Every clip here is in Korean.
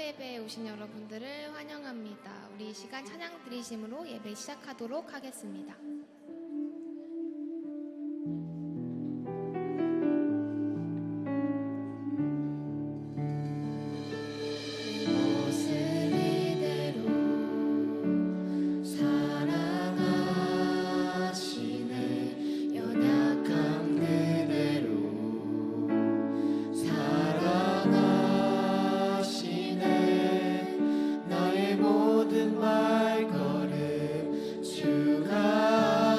예배에 오신 여러분들을 환영합니다. 우리 이 시간 찬양 드리심으로 예배 시작하도록 하겠습니다. 모든 발걸음 주가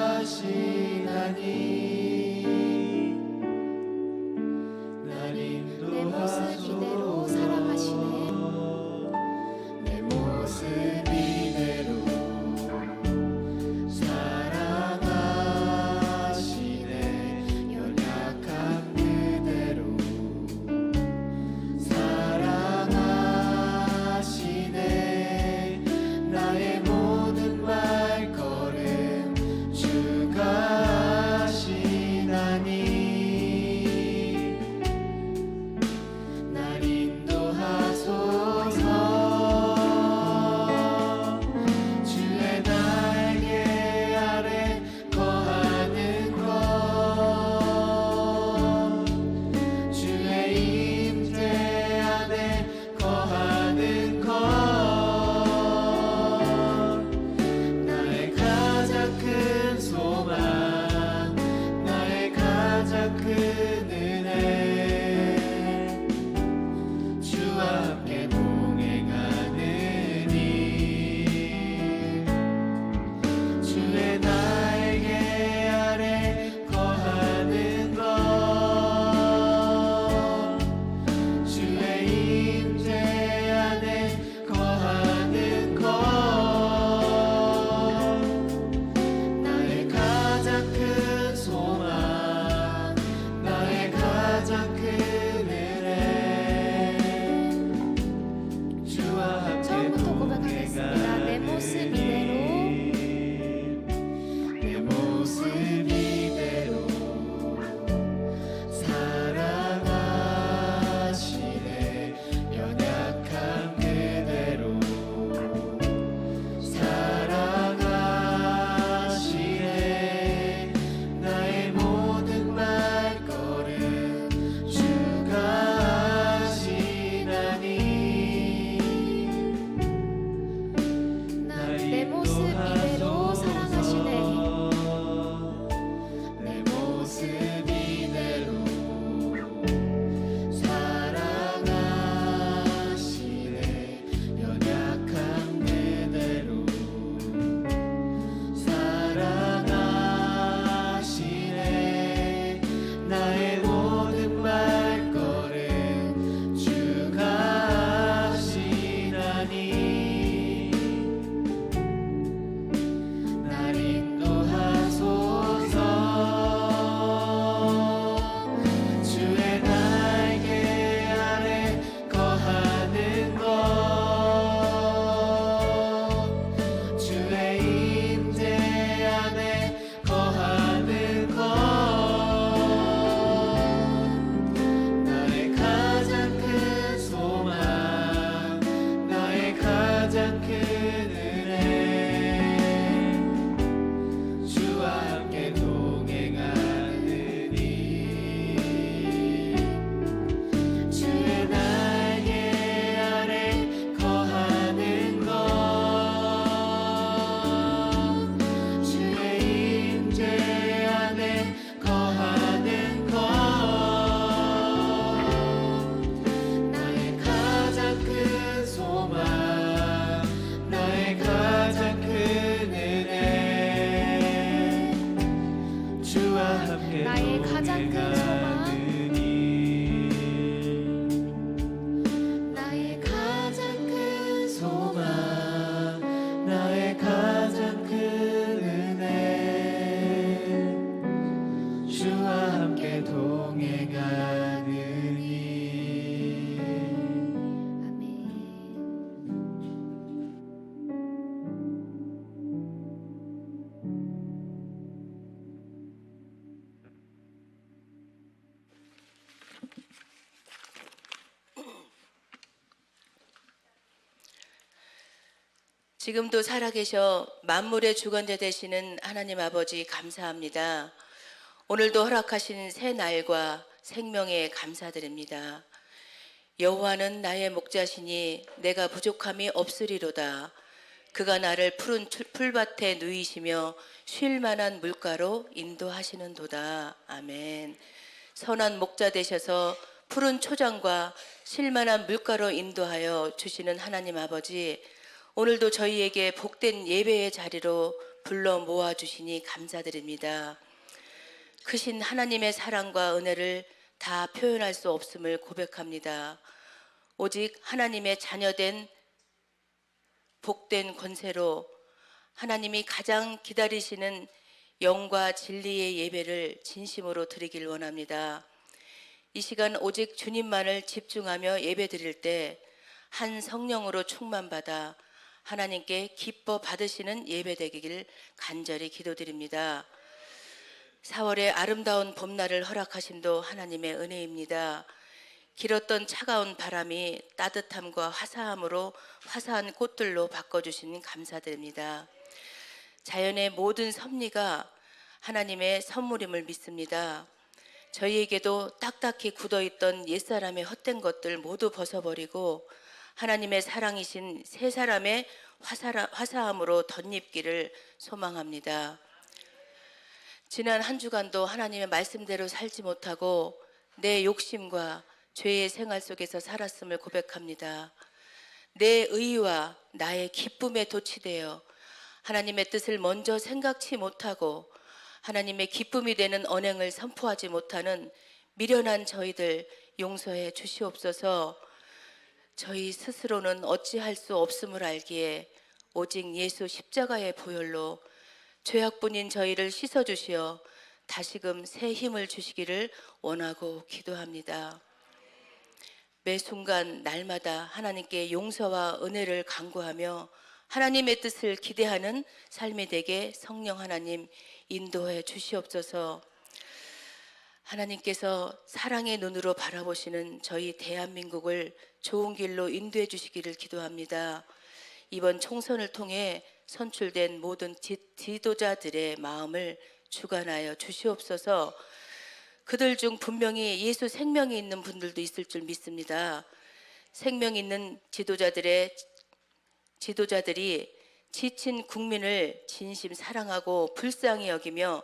지금도 살아계셔 만물의 주관자 되시는 하나님 아버지 감사합니다. 오늘도 허락하신 새 날과 생명에 감사드립니다. 여호와는 나의 목자시니 내가 부족함이 없으리로다. 그가 나를 푸른 풀밭에 누이시며 쉴 만한 물가로 인도하시는도다. 아멘. 선한 목자 되셔서 푸른 초장과 쉴 만한 물가로 인도하여 주시는 하나님 아버지, 오늘도 저희에게 복된 예배의 자리로 불러 모아주시니 감사드립니다. 크신 하나님의 사랑과 은혜를 다 표현할 수 없음을 고백합니다. 오직 하나님의 자녀된 복된 권세로 하나님이 가장 기다리시는 영과 진리의 예배를 진심으로 드리길 원합니다. 이 시간 오직 주님만을 집중하며 예배 드릴 때 한 성령으로 충만받아 하나님께 기뻐 받으시는 예배 되기를 간절히 기도드립니다. 4월의 아름다운 봄날을 허락하심도 하나님의 은혜입니다. 길었던 차가운 바람이 따뜻함과 화사함으로 화사한 꽃들로 바꿔주신 감사드립니다. 자연의 모든 섭리가 하나님의 선물임을 믿습니다. 저희에게도 딱딱히 굳어있던 옛사람의 헛된 것들 모두 벗어버리고 하나님의 사랑이신 새 사람의 화사함으로 덧입기를 소망합니다. 지난 한 주간도 하나님의 말씀대로 살지 못하고 내 욕심과 죄의 생활 속에서 살았음을 고백합니다. 내 의와 나의 기쁨에 도취되어 하나님의 뜻을 먼저 생각치 못하고 하나님의 기쁨이 되는 언행을 선포하지 못하는 미련한 저희들 용서해 주시옵소서. 저희 스스로는 어찌할 수 없음을 알기에 오직 예수 십자가의 보혈로 죄악뿐인 저희를 씻어주시어 다시금 새 힘을 주시기를 원하고 기도합니다. 매 순간 날마다 하나님께 용서와 은혜를 간구하며 하나님의 뜻을 기대하는 삶이 되게 성령 하나님 인도해 주시옵소서. 하나님께서 사랑의 눈으로 바라보시는 저희 대한민국을 좋은 길로 인도해 주시기를 기도합니다. 이번 총선을 통해 선출된 모든 지도자들의 마음을 주관하여 주시옵소서. 그들 중 분명히 예수 생명이 있는 분들도 있을 줄 믿습니다. 생명 있는 지도자들이 지친 국민을 진심 사랑하고 불쌍히 여기며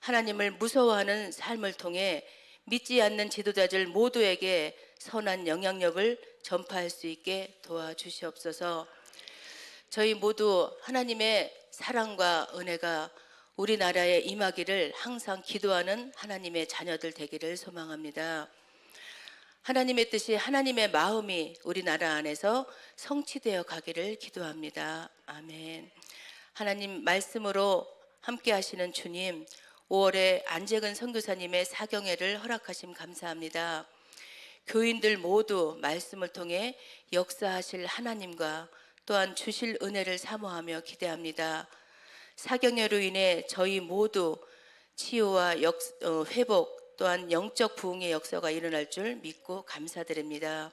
하나님을 무서워하는 삶을 통해 믿지 않는 지도자들 모두에게 선한 영향력을 전파할 수 있게 도와주시옵소서. 저희 모두 하나님의 사랑과 은혜가 우리나라에 임하기를 항상 기도하는 하나님의 자녀들 되기를 소망합니다. 하나님의 뜻이 하나님의 마음이 우리나라 안에서 성취되어 가기를 기도합니다. 아멘. 하나님 말씀으로 함께 하시는 주님, 5월에 안재근 선교사님의 사경회를 허락하심 감사합니다. 교인들 모두 말씀을 통해 역사하실 하나님과 또한 주실 은혜를 사모하며 기대합니다. 사경회로 인해 저희 모두 치유와 회복 또한 영적 부흥의 역사가 일어날 줄 믿고 감사드립니다.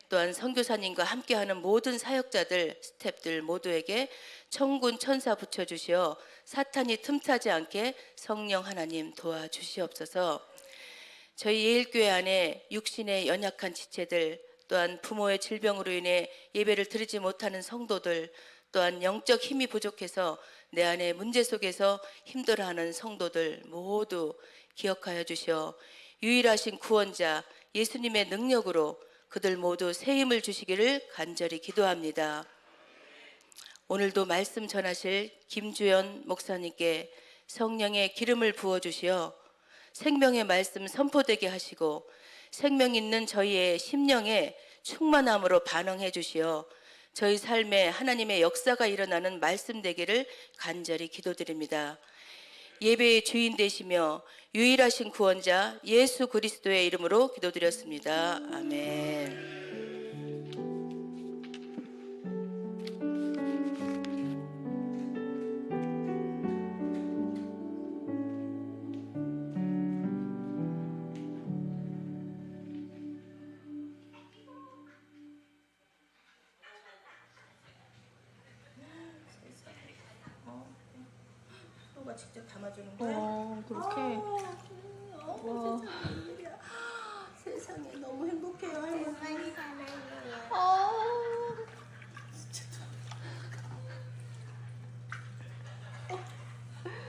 또한 선교사님과 함께하는 모든 사역자들, 스태프들 모두에게 천군 천사 붙여주시어 사탄이 틈타지 않게 성령 하나님 도와주시옵소서. 저희 예일교회 안에 육신의 연약한 지체들, 또한 부모의 질병으로 인해 예배를 드리지 못하는 성도들, 또한 영적 힘이 부족해서 내 안에 문제 속에서 힘들어하는 성도들 모두 기억하여 주시어 유일하신 구원자 예수님의 능력으로 그들 모두 새 힘을 주시기를 간절히 기도합니다. 오늘도 말씀 전하실 김주연 목사님께 성령의 기름을 부어주시어 생명의 말씀 선포되게 하시고 생명 있는 저희의 심령에 충만함으로 반응해 주시어 저희 삶에 하나님의 역사가 일어나는 말씀 되기를 간절히 기도드립니다. 예배의 주인 되시며 유일하신 구원자 예수 그리스도의 이름으로 기도드렸습니다. 아멘. 엄마가 직접 담아주는 거야? 그렇게. 와. 세상에 웬일이야. 세상에 너무 행복해요 할머니. 엄마는 사랑해요.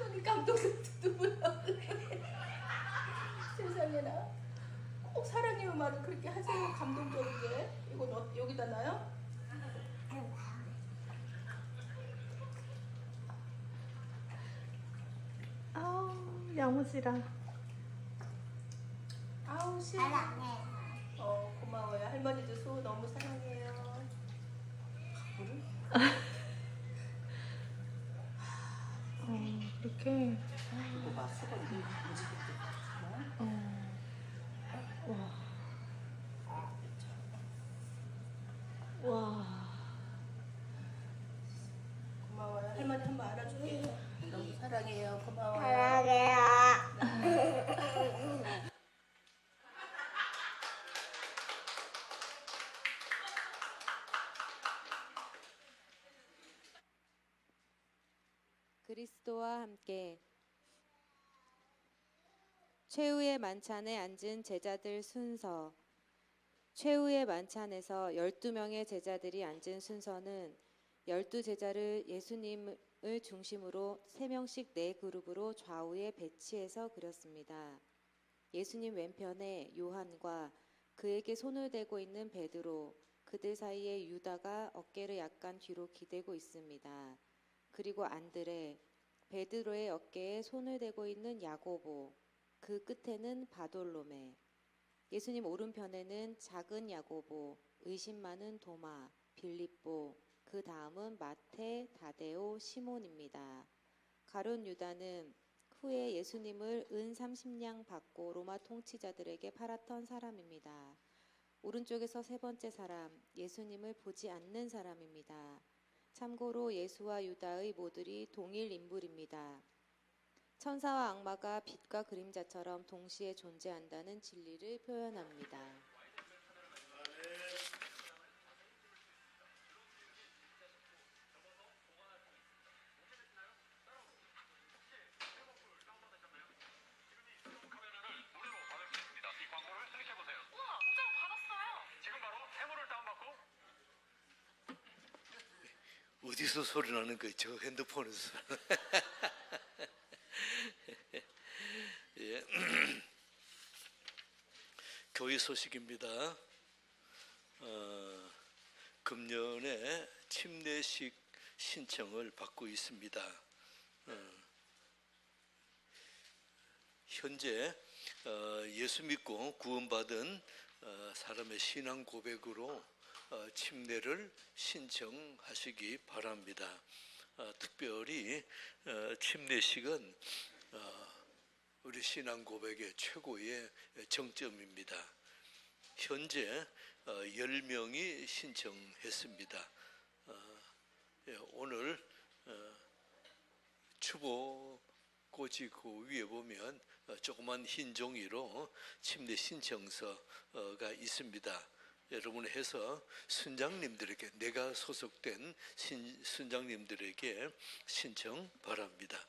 여기 감동해서 눈물 나오네. 세상에나 꼭 사랑해요 말을 그렇게 하세요. 감동적이게. 이건 여기다 놔요? 야무지라. 아우 싫어. 사랑해요. 고마워요. 할머니도 소 너무 사랑해요. 그렇게. 이거 봐 수건이 움직이게. 와. 고마워요. 할머니 한번 알아줄게요. 너무 사랑해요. 고마워요. 사랑해요. 그리스도와 함께 최후의 만찬에 앉은 제자들 순서. 최후의 만찬에서 12명의 제자들이 앉은 순서는 12제자를 예수님을 중심으로 3명씩 4그룹으로 좌우에 배치해서 그렸습니다. 예수님 왼편에 요한과 그에게 손을 대고 있는 베드로, 그들 사이에 유다가 어깨를 약간 뒤로 기대고 있습니다. 그리고 안드레, 베드로의 어깨에 손을 대고 있는 야고보, 그 끝에는 바돌로메. 예수님 오른편에는 작은 야고보, 의심 많은 도마, 빌립보, 그 다음은 마태, 다데오, 시몬입니다. 가룟 유다는 후에 예수님을 은 30냥 받고 로마 통치자들에게 팔았던 사람입니다. 오른쪽에서 세 번째 사람, 예수님을 보지 않는 사람입니다. 참고로 예수와 유다의 모들이 동일 인물입니다. 천사와 악마가 빛과 그림자처럼 동시에 존재한다는 진리를 표현합니다. 어디서 소리 나는 거예요? 저 핸드폰에서. 예. 교회 소식입니다. 금년에 침례식 신청을 받고 있습니다. 현재 예수 믿고 구원받은 사람의 신앙 고백으로 침례를 신청하시기 바랍니다. 특별히 침례식은 우리 신앙 고백의 최고의 정점입니다. 현재 10명이 신청했습니다. 오늘 추보 고지 그 위에 보면 조그만 흰 종이로 침례 신청서가 있습니다. 여러분 해서 순장님들에게, 내가 소속된 순장님들에게 신청 바랍니다.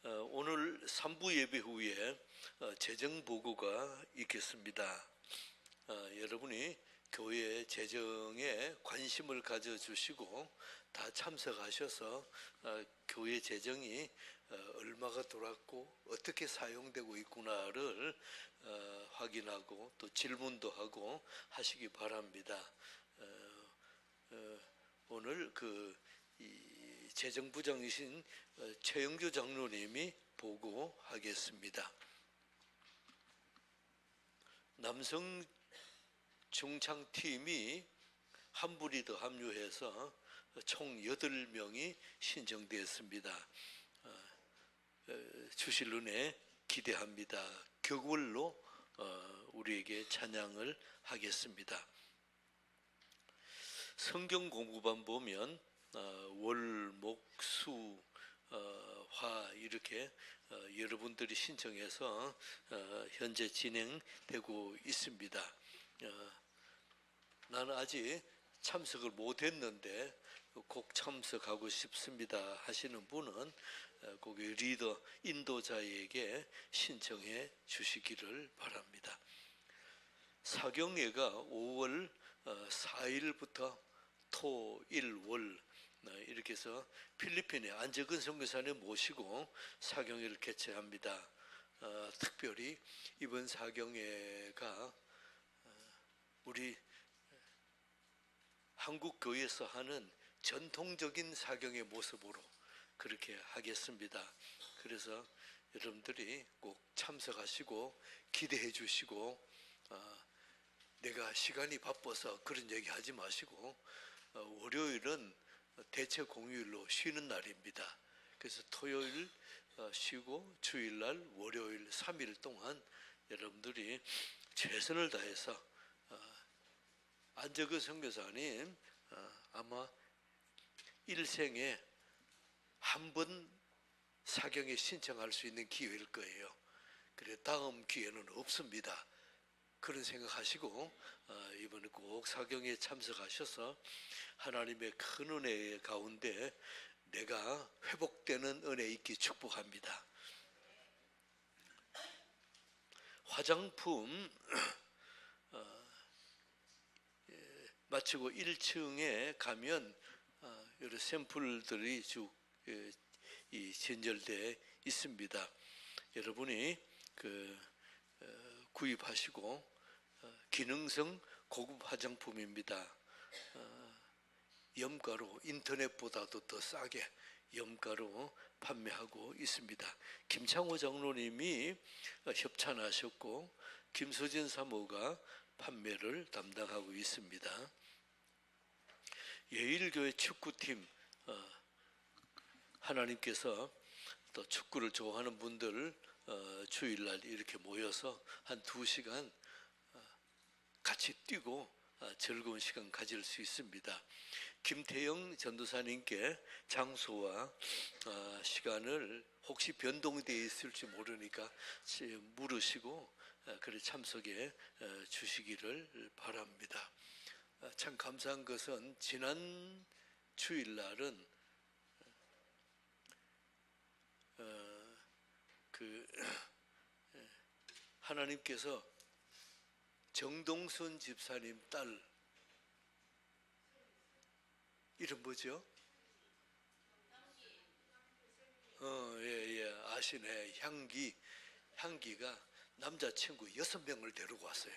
오늘 3부 예배 후에 재정 보고가 있겠습니다. 여러분이 교회 재정에 관심을 가져주시고 다 참석하셔서 교회 재정이 얼마가 돌았고 어떻게 사용되고 있구나를 확인하고 또 질문도 하고 하시기 바랍니다. 오늘 이 재정부장이신 최영규 장로님이 보고하겠습니다. 남성 중창팀이 한 분이 더 합류해서 총 8명이 신청되었습니다. 주실 은혜 기대합니다. 격월로 우리에게 찬양을 하겠습니다. 성경 공부반 보면 월, 목, 수, 화 이렇게 여러분들이 신청해서 현재 진행되고 있습니다. 나는 아직 참석을 못했는데 꼭 참석하고 싶습니다 하시는 분은 거기 리더 인도자에게 신청해 주시기를 바랍니다. 사경예가 5월 4일부터 토, 일, 월 이렇게 해서 필리핀의 안재근 선교사님 모시고 사경예를 개최합니다. 특별히 이번 사경예가 우리 한국 교회에서 하는 전통적인 사경의 모습으로 그렇게 하겠습니다. 그래서 여러분들이 꼭 참석하시고 기대해 주시고 내가 시간이 바빠서 그런 얘기 하지 마시고 월요일은 대체 공휴일로 쉬는 날입니다. 그래서 토요일 쉬고 주일날 월요일 3일 동안 여러분들이 최선을 다해서 안재근 선교사님 아마 일생에 한 번 사경에 신청할 수 있는 기회일 거예요. 그래 다음 기회는 없습니다. 그런 생각하시고 이번에 꼭 사경에 참석하셔서 하나님의 큰 은혜 가운데 내가 회복되는 은혜 있기 축복합니다. 화장품 마치고 1층에 가면 여러 샘플들이 쭉 진열되어 있습니다. 여러분이 구입하시고 기능성 고급 화장품입니다. 염가로 인터넷보다도 더 싸게 염가로 판매하고 있습니다. 김창호 장로님이 협찬하셨고 김소진 사모가 판매를 담당하고 있습니다. 예일교회 축구팀 하나님께서 또 축구를 좋아하는 분들 주일날 이렇게 모여서 한 2시간 같이 뛰고 즐거운 시간 가질 수 있습니다. 김태영 전도사님께 장소와 시간을 혹시 변동되어 있을지 모르니까 물으시고 그래 참석해 주시기를 바랍니다. 참 감사한 것은 지난 주일날은 하나님께서 정동순 집사님 딸 이름 뭐죠? 예, 아시네. 향기가 남자친구 6명을 데리고 왔어요.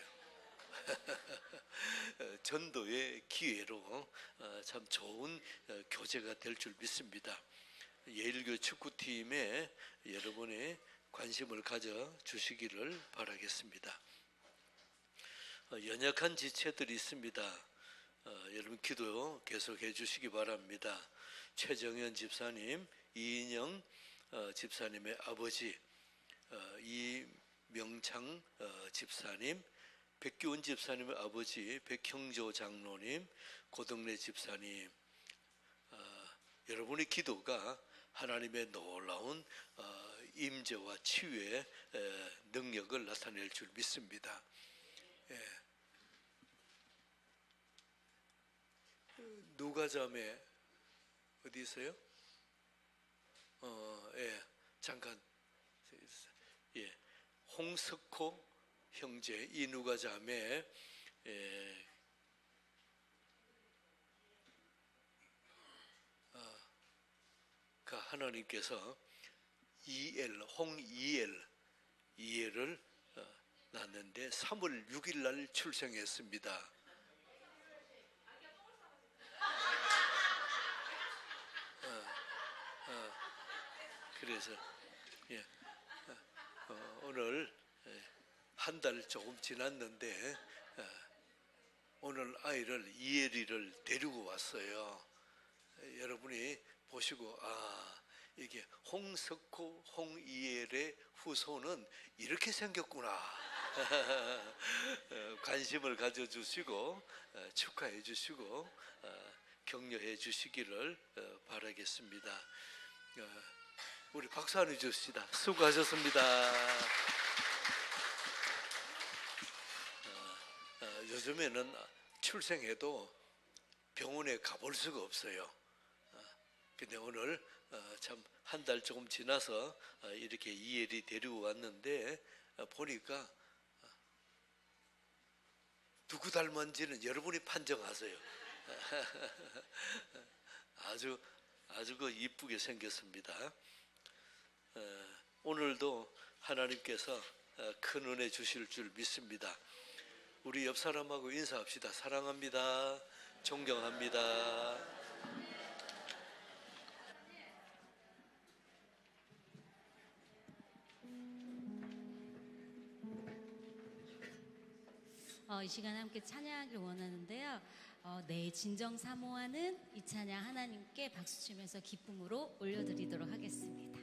전도의 기회로 참 좋은 교제가 될 줄 믿습니다. 예일교 축구팀에 여러분의 관심을 가져 주시기를 바라겠습니다. 연약한 지체들이 있습니다. 여러분 기도 계속해 주시기 바랍니다. 최정현 집사님, 이인영 집사님의 아버지, 이명창 집사님, 백기훈 집사님의 아버지 백형조 장로님, 고덕래 집사님, 여러분의 기도가 하나님의 놀라운 임재와 치유의 능력을 나타낼 줄 믿습니다. 예. 누가 자매 어디 있어요? 예, 잠깐. 예, 홍석호 형제 이누가 자매 하나님께서 이엘을 낳았는데 3월 6일 날 출생했습니다. 그래서 예, 오늘 한 달 조금 지났는데 오늘 아이를 이엘이를 데리고 왔어요. 여러분이 보시고 이게 홍석호, 홍이엘의 후손은 이렇게 생겼구나. 관심을 가져주시고 축하해 주시고 격려해 주시기를 바라겠습니다. 우리 박수 한번 주십시다. 수고하셨습니다. 요즘에는 출생해도 병원에 가볼 수가 없어요. 근데 오늘 참 한 달 조금 지나서 이렇게 이혜리 데리고 왔는데 보니까 누구 닮았는지는 여러분이 판정하세요. 아주 그 이쁘게 생겼습니다. 오늘도 하나님께서 큰 은혜 주실 줄 믿습니다. 우리 옆 사람하고 인사합시다. 사랑합니다. 존경합니다. 이 시간 함께 찬양하길 원하는데요. 내 진정 사모하는 이 찬양 하나님께 박수 치면서 기쁨으로 올려드리도록 하겠습니다.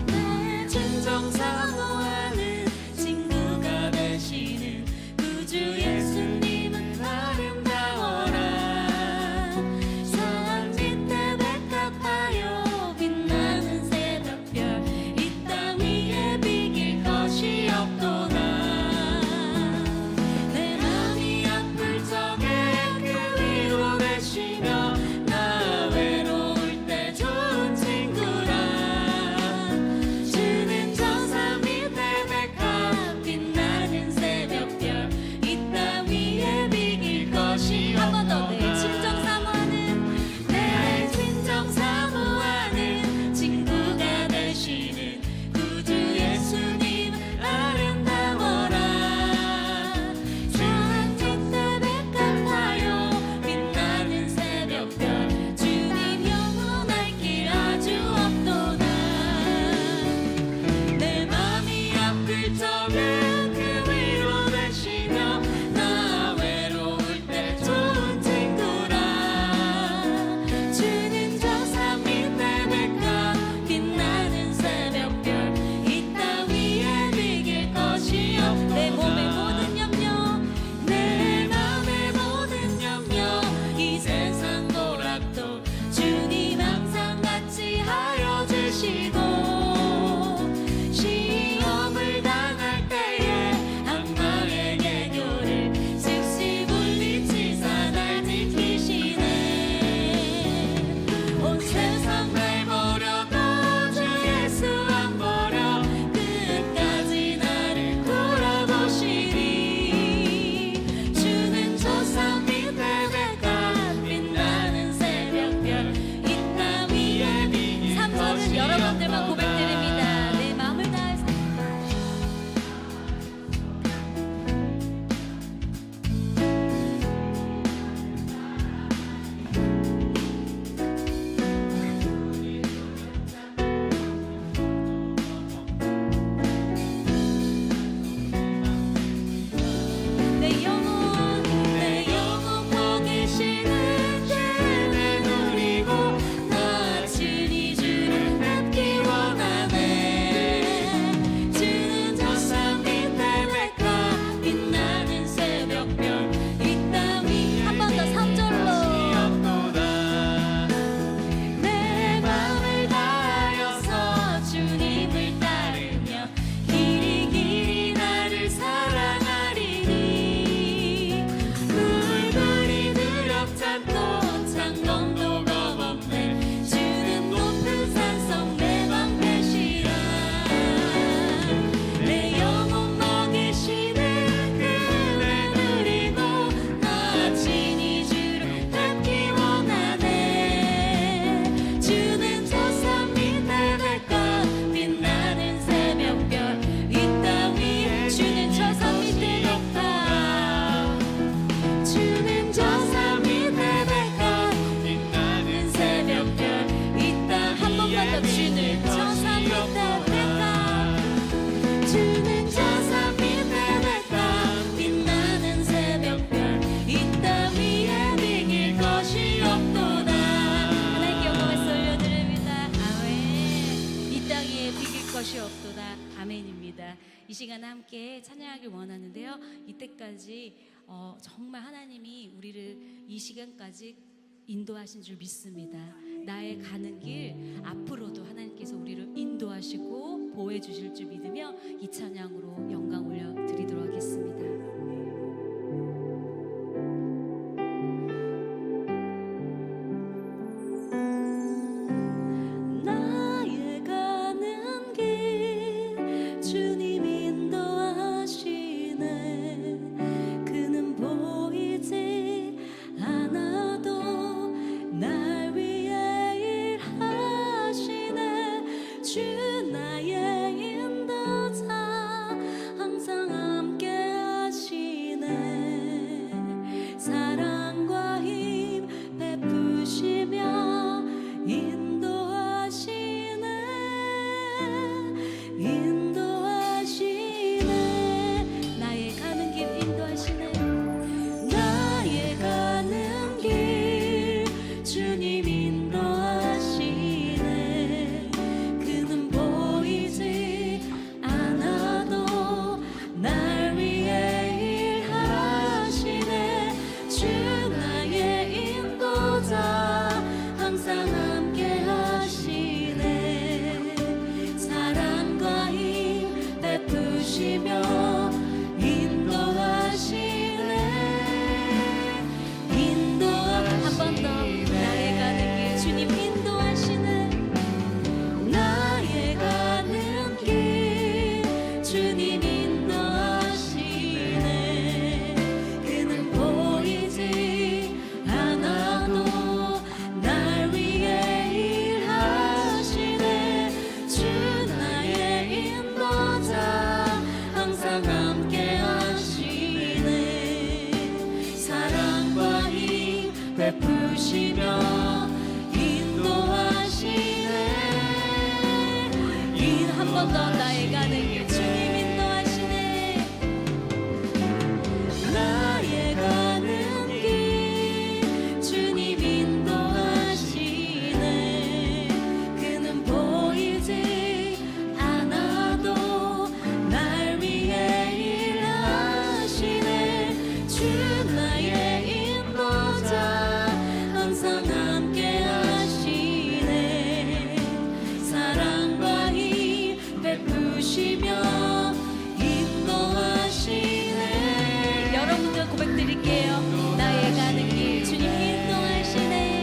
내 진정 사모하는 친구가 되시는 구주 예수님은 아름다워라. 산 밑에 백합하여 빛나는 새벽별 이 땅 위에 비길 것이 없도다. 내 맘이 아플 적에 그 위로 되시며 나 외로울 때 좋은 친구라. 주는 저산 밑에 백합 빛나는 새벽별 이 땅 위에 비길 것이 없도다. 한 번 더. 내 진정 사모하는 친구가 되시는 구주 예수님 아름다워라. 산 밑에 백합하여 빛나는 새벽별 주님 영원할 길 아주 없도다. 내 맘이 아플 적에 그 위로 되시며 나 외로울 때 좋은 친구라. 주는 저산 밑에 백합 빛나는 새벽별 이 땅 위에 비길 것이 없도다. 내 몸의 모든 염려 내 맘의 모든 염려 이 세상 고락도 주님 항상 같이 하여 주시고 시험을 당할 때에 악마의 개교를 즉시 물리치사 날 지키시네. 온 세상 날 버려도 주 예수 안 버려 끝까지 나를 돌아보시니. 주는 저산 밑에 백합 빛나는 새벽별 이 땅 위에 비길 3절은 여러분들만 고백드립니다. 내 마음을 다해서 내 영혼 보기 싫은 그대 누리고 나 주니 주를 뵙기 원하네. 주는 저산 밑에 백합 빛나는 새벽별 이 땅 위 한 번 더 3절로 내 마음을 다하여서 주님을 따르며 길이 나를 사랑하리니. 물들이 두렵지 않고 창검도 겁없네. 주는 높은 산성 내 방패시라. 내 영혼 먹이시는 그대 누리고 나 친히 주를 뵙기 원하네. 주는 저산 밑에 백합 빛나는 새벽별 이 땅 위에 주는 저산 밑에 백합 주는 저산 밑에 백합 빛나는 새벽별 이 땅 한 번만 더 주는 저산 밑에 백합 주는 저산 밑에 백합 빛나는 새벽별 이 땅 위에 비길 것이 없도다. 하나님께 영광을 올려드립니다. 아멘. 이 땅 위에 비길 것이 없도다. 아멘입니다. 이 시간 함께 찬양하길 원하는데요. 이때까지 정말 하나님이 우리를 이 시간까지 인도하신 줄 믿습니다. 나의 가는 길 앞으로도 하나님께서 우리를 인도하시고 보호해 주실 줄 믿으며 이 찬양으로 영광 올려 드리도록 하겠습니다. 나의 가는 길 주님 인도하시네. 그는 보이지 않아도 날 위해 일하시네. 주 나의 인도자 항상 함께 하시네. 사랑과 힘 베푸시며 인도하시네. 인도하시네. 나의 가는 길 인도하시네. 나의 가는 길 주님 인도하시네. 그는 보이지 않아도 날 위해 일하시네. 주 나의 인도자 항상 함께 하시네. 사랑과 힘 베푸시며 인도하시네. 한 번 더. 나의 가는 길 주님 인도하시네. 나의 가는 길 주님 인도하시네. 그는 보이지 않아도 날 위해 일하시네. 주 나의 인도자 항상 함께 하시네. 사랑과 힘 베푸시며 인도하시네. 한 번 더. 나의 가는 길 주님 인도하시네. 나의 가는 길 주님 인도하시네. 그는 보이지 않아도 날 위해 일하시네. 주 나의 인도자 항상 함께 하시네. 사랑과 힘 베푸시며 인도하시네. 여러분들 고백 드릴게요. 나의 가는 길 주님 인도하시네.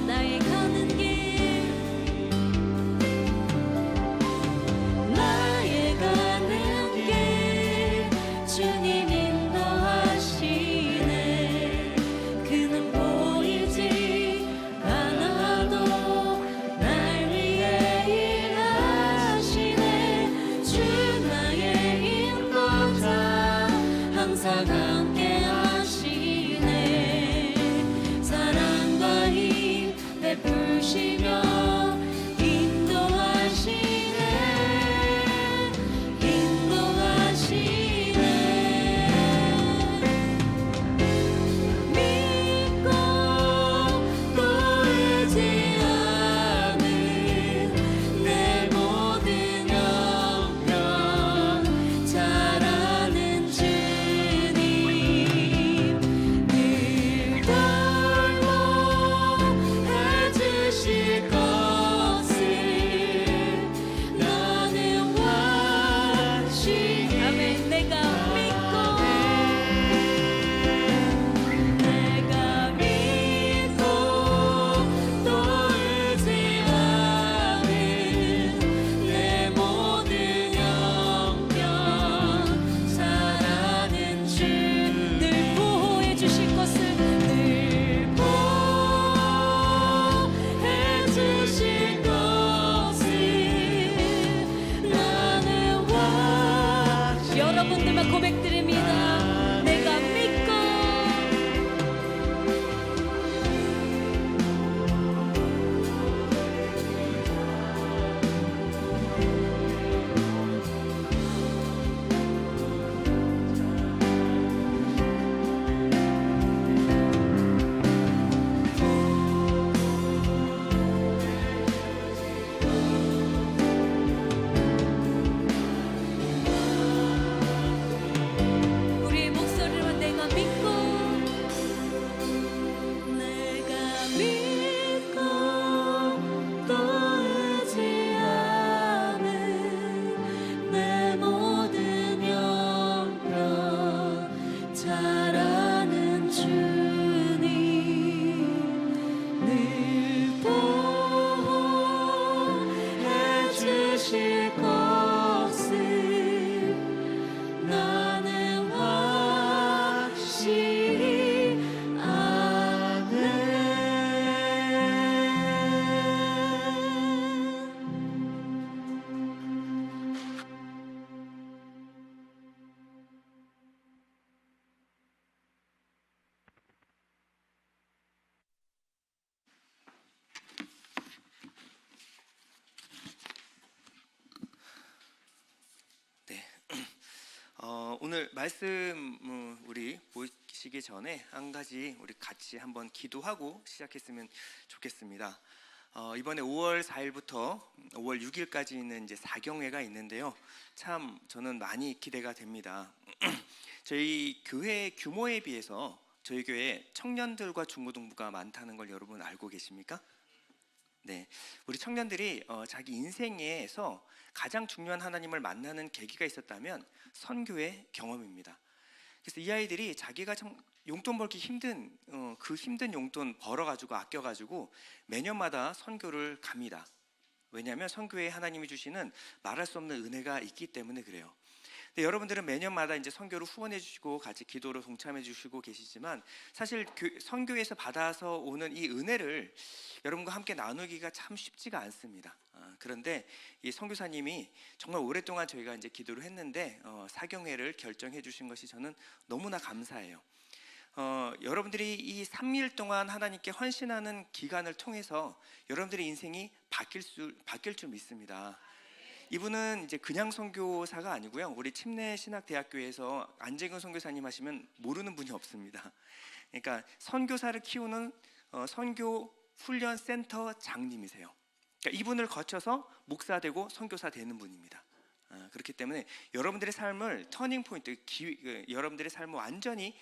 나의 가는 길 나의 가는 길 주님 인도하시네. 그는 보이지 않아도 날 위해 일하시네. 주 나의 인도자 항상 함께 하시네. 사랑과 힘 베푸시며 인도하시네. 인도하시네. 믿고 또 울지 않은 내 모든 영역 잘 아는 주님 정말 고백드립니다. 내가 믿고 우리의 목소리로 내가 믿고 또 의지하는 내 모든 영역 잘 아는 주님 늘 보호해 주실 것을 나는 확실히 아네. 네. 오늘 말씀 우리 보시기 전에 한 가지 우리 같이 한번 기도하고 시작했으면 좋겠습니다. 이번에 5월 4일부터 5월 6일까지 있는 이제 사경회가 있는데요. 참 저는 많이 기대가 됩니다. 저희 교회 규모에 비해서 저희 교회 청년들과 중고등부가 많다는 걸 여러분 알고 계십니까? 네, 우리 청년들이 자기 인생에서 가장 중요한 하나님을 만나는 계기가 있었다면 선교의 경험입니다. 그래서 이 아이들이 자기가 용돈 벌기 힘든 그 힘든 용돈 벌어가지고 아껴가지고 매년마다 선교를 갑니다. 왜냐하면 선교에 하나님이 주시는 말할 수 없는 은혜가 있기 때문에 그래요. 근데 여러분들은 매년마다 이제 선교를 후원해 주시고 같이 기도로 동참해 주시고 계시지만 사실 선교에서 받아서 오는 이 은혜를 여러분과 함께 나누기가 참 쉽지가 않습니다. 그런데 이 선교사님이 정말 오랫동안 저희가 이제 기도를 했는데 사경회를 결정해 주신 것이 저는 너무나 감사해요. 여러분들이 이 3일 동안 하나님께 헌신하는 기간을 통해서 여러분들의 인생이 바뀔 줄 믿습니다. 이분은 이제 그냥 선교사가 아니고요. 우리 침례신학대학교에서 안재근 선교사님 하시면 모르는 분이 없습니다. 그러니까 선교사를 키우는 선교 훈련 센터 장님이세요. 그러니까 이분을 거쳐서 목사 되고 선교사 되는 분입니다. 그렇기 때문에 여러분들의 삶을 터닝 포인트, 여러분들의 삶을 완전히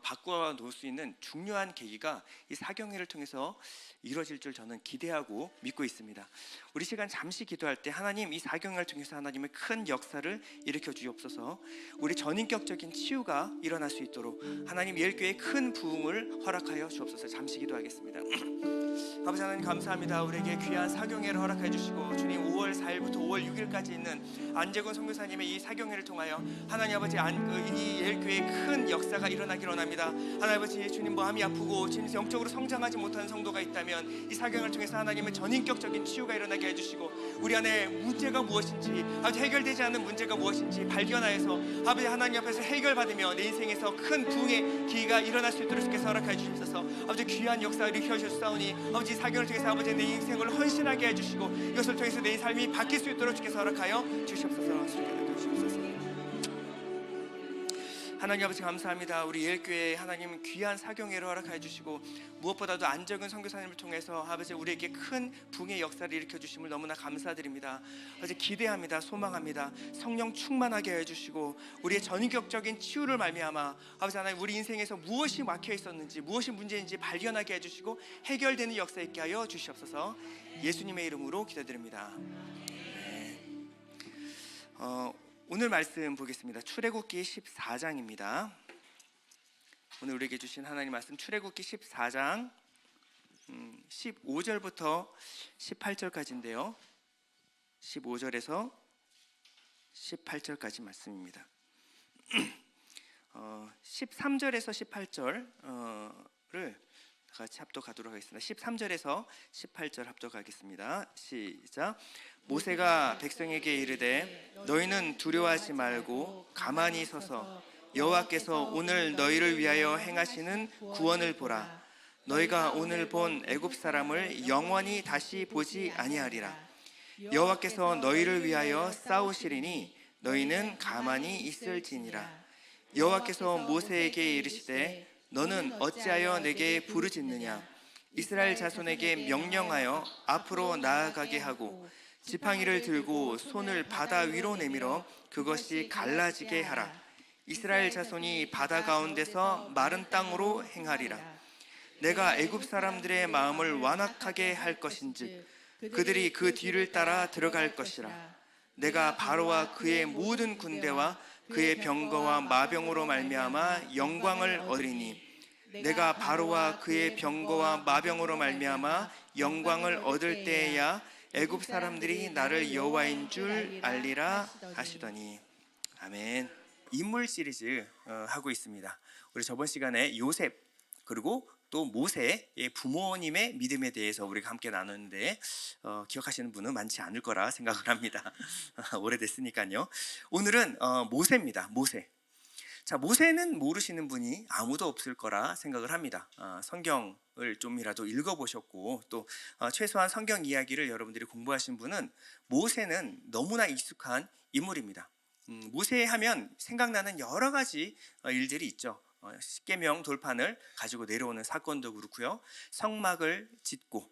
바꾸어 놓을 수 있는 중요한 계기가 이 사경회를 통해서 이루어질 줄 저는 기대하고 믿고 있습니다. 우리 시간 잠시 기도할 때 하나님 이 사경회를 통해서 하나님의 큰 역사를 일으켜 주옵소서. 우리 전인격적인 치유가 일어날 수 있도록 하나님 예일교회의 큰 부흥을 허락하여 주옵소서. 잠시 기도하겠습니다. 아버지 하나님 감사합니다. 우리에게 귀한 사경회를 허락해 주시고 주님 5월 4일부터 5월 6일까지 있는 안재근 선교사님의 이 사경회를 통하여 하나님 아버지 이 예일교회의 큰 역사가 일어나길 원합니다. 하나님 아버지 주님 마음이 아프고 주님 영적으로 성장하지 못하는 성도가 있다면 이 사경회를 통해서 하나님의 전인격적인 치유가 일어나게 해주시고 우리 안에 문제가 무엇인지 아버지 해결되지 않는 문제가 무엇인지 발견하여서 아버지 하나님 앞에서 해결받으며 내 인생에서 큰 부흥의 기회가 일어날 수 있도록 주께서 허락해 주시옵소서. 아버지 귀한 역사를 일으켜 주셨사오니 아버지 사경을 통해서 아버지 내 인생을 헌신하게 해주시고 이것을 통해서 내 삶이 바뀔 수 있도록 주께서 허락하여 주시옵소서. 주시옵소서. 하나님 아버지 감사합니다. 우리 예일교회 하나님 귀한 사경회를 허락해 주시고 무엇보다도 안재근 선교사님을 통해서 아버지 우리에게 큰 부흥의 역사를 일으켜 주심을 너무나 감사드립니다. 아버지 기대합니다. 소망합니다. 성령 충만하게 해주시고 우리의 전인격적인 치유를 말미암아 아버지 하나님 우리 인생에서 무엇이 막혀 있었는지 무엇이 문제인지 발견하게 해주시고 해결되는 역사 있게 하여 주시옵소서. 예수님의 이름으로 기도드립니다. 네. 오늘 말씀 보겠습니다. 출애굽기 14장입니다. 오늘 우리에게 주신 하나님 말씀 출애굽기 14장 15절부터 18절까지인데요. 15절에서 18절까지 말씀입니다. 13절에서 18절을 같이 합독하도록 하겠습니다. 13절에서 18절 합독하겠습니다. 시작. 모세가 백성에게 이르되 너희는 두려워하지 말고 가만히 서서 여호와께서 오늘 너희를 위하여 행하시는 구원을 보라. 너희가 오늘 본 애굽 사람을 영원히 다시 보지 아니하리라. 여호와께서 너희를 위하여 싸우시리니 너희는 가만히 있을지니라. 여호와께서 모세에게 이르시되 너는 어찌하여 내게 부르짖느냐. 이스라엘 자손에게 명령하여 앞으로 나아가게 하고 지팡이를 들고 손을 바다 위로 내밀어 그것이 갈라지게 하라. 이스라엘 자손이 바다 가운데서 마른 땅으로 행하리라. 내가 애굽 사람들의 마음을 완악하게 할 것인즉 그들이 그 뒤를 따라 들어갈 것이라. 내가 바로와 그의 모든 군대와 그의 병거와 마병으로 말미암아 영광을 얻으리니 내가 바로와 그의 병거와 마병으로 말미암아 영광을 얻을 때에야 애굽 사람들이 나를 여호와인 줄 알리라 하시더니. 아멘. 인물 시리즈 하고 있습니다. 우리 저번 시간에 요셉 그리고 또 모세의 부모님의 믿음에 대해서 우리가 함께 나눴는데 기억하시는 분은 많지 않을 거라 생각을 합니다. 오래됐으니까요. 오늘은 모세입니다. 모세. 자, 모세는 모르시는 분이 아무도 없을 거라 생각을 합니다. 성경을 좀이라도 읽어보셨고 또 최소한 성경 이야기를 여러분들이 공부하신 분은 모세는 너무나 익숙한 인물입니다. 모세 하면 생각나는 여러 가지 일들이 있죠. 십계명 돌판을 가지고 내려오는 사건도 그렇고요. 성막을 짓고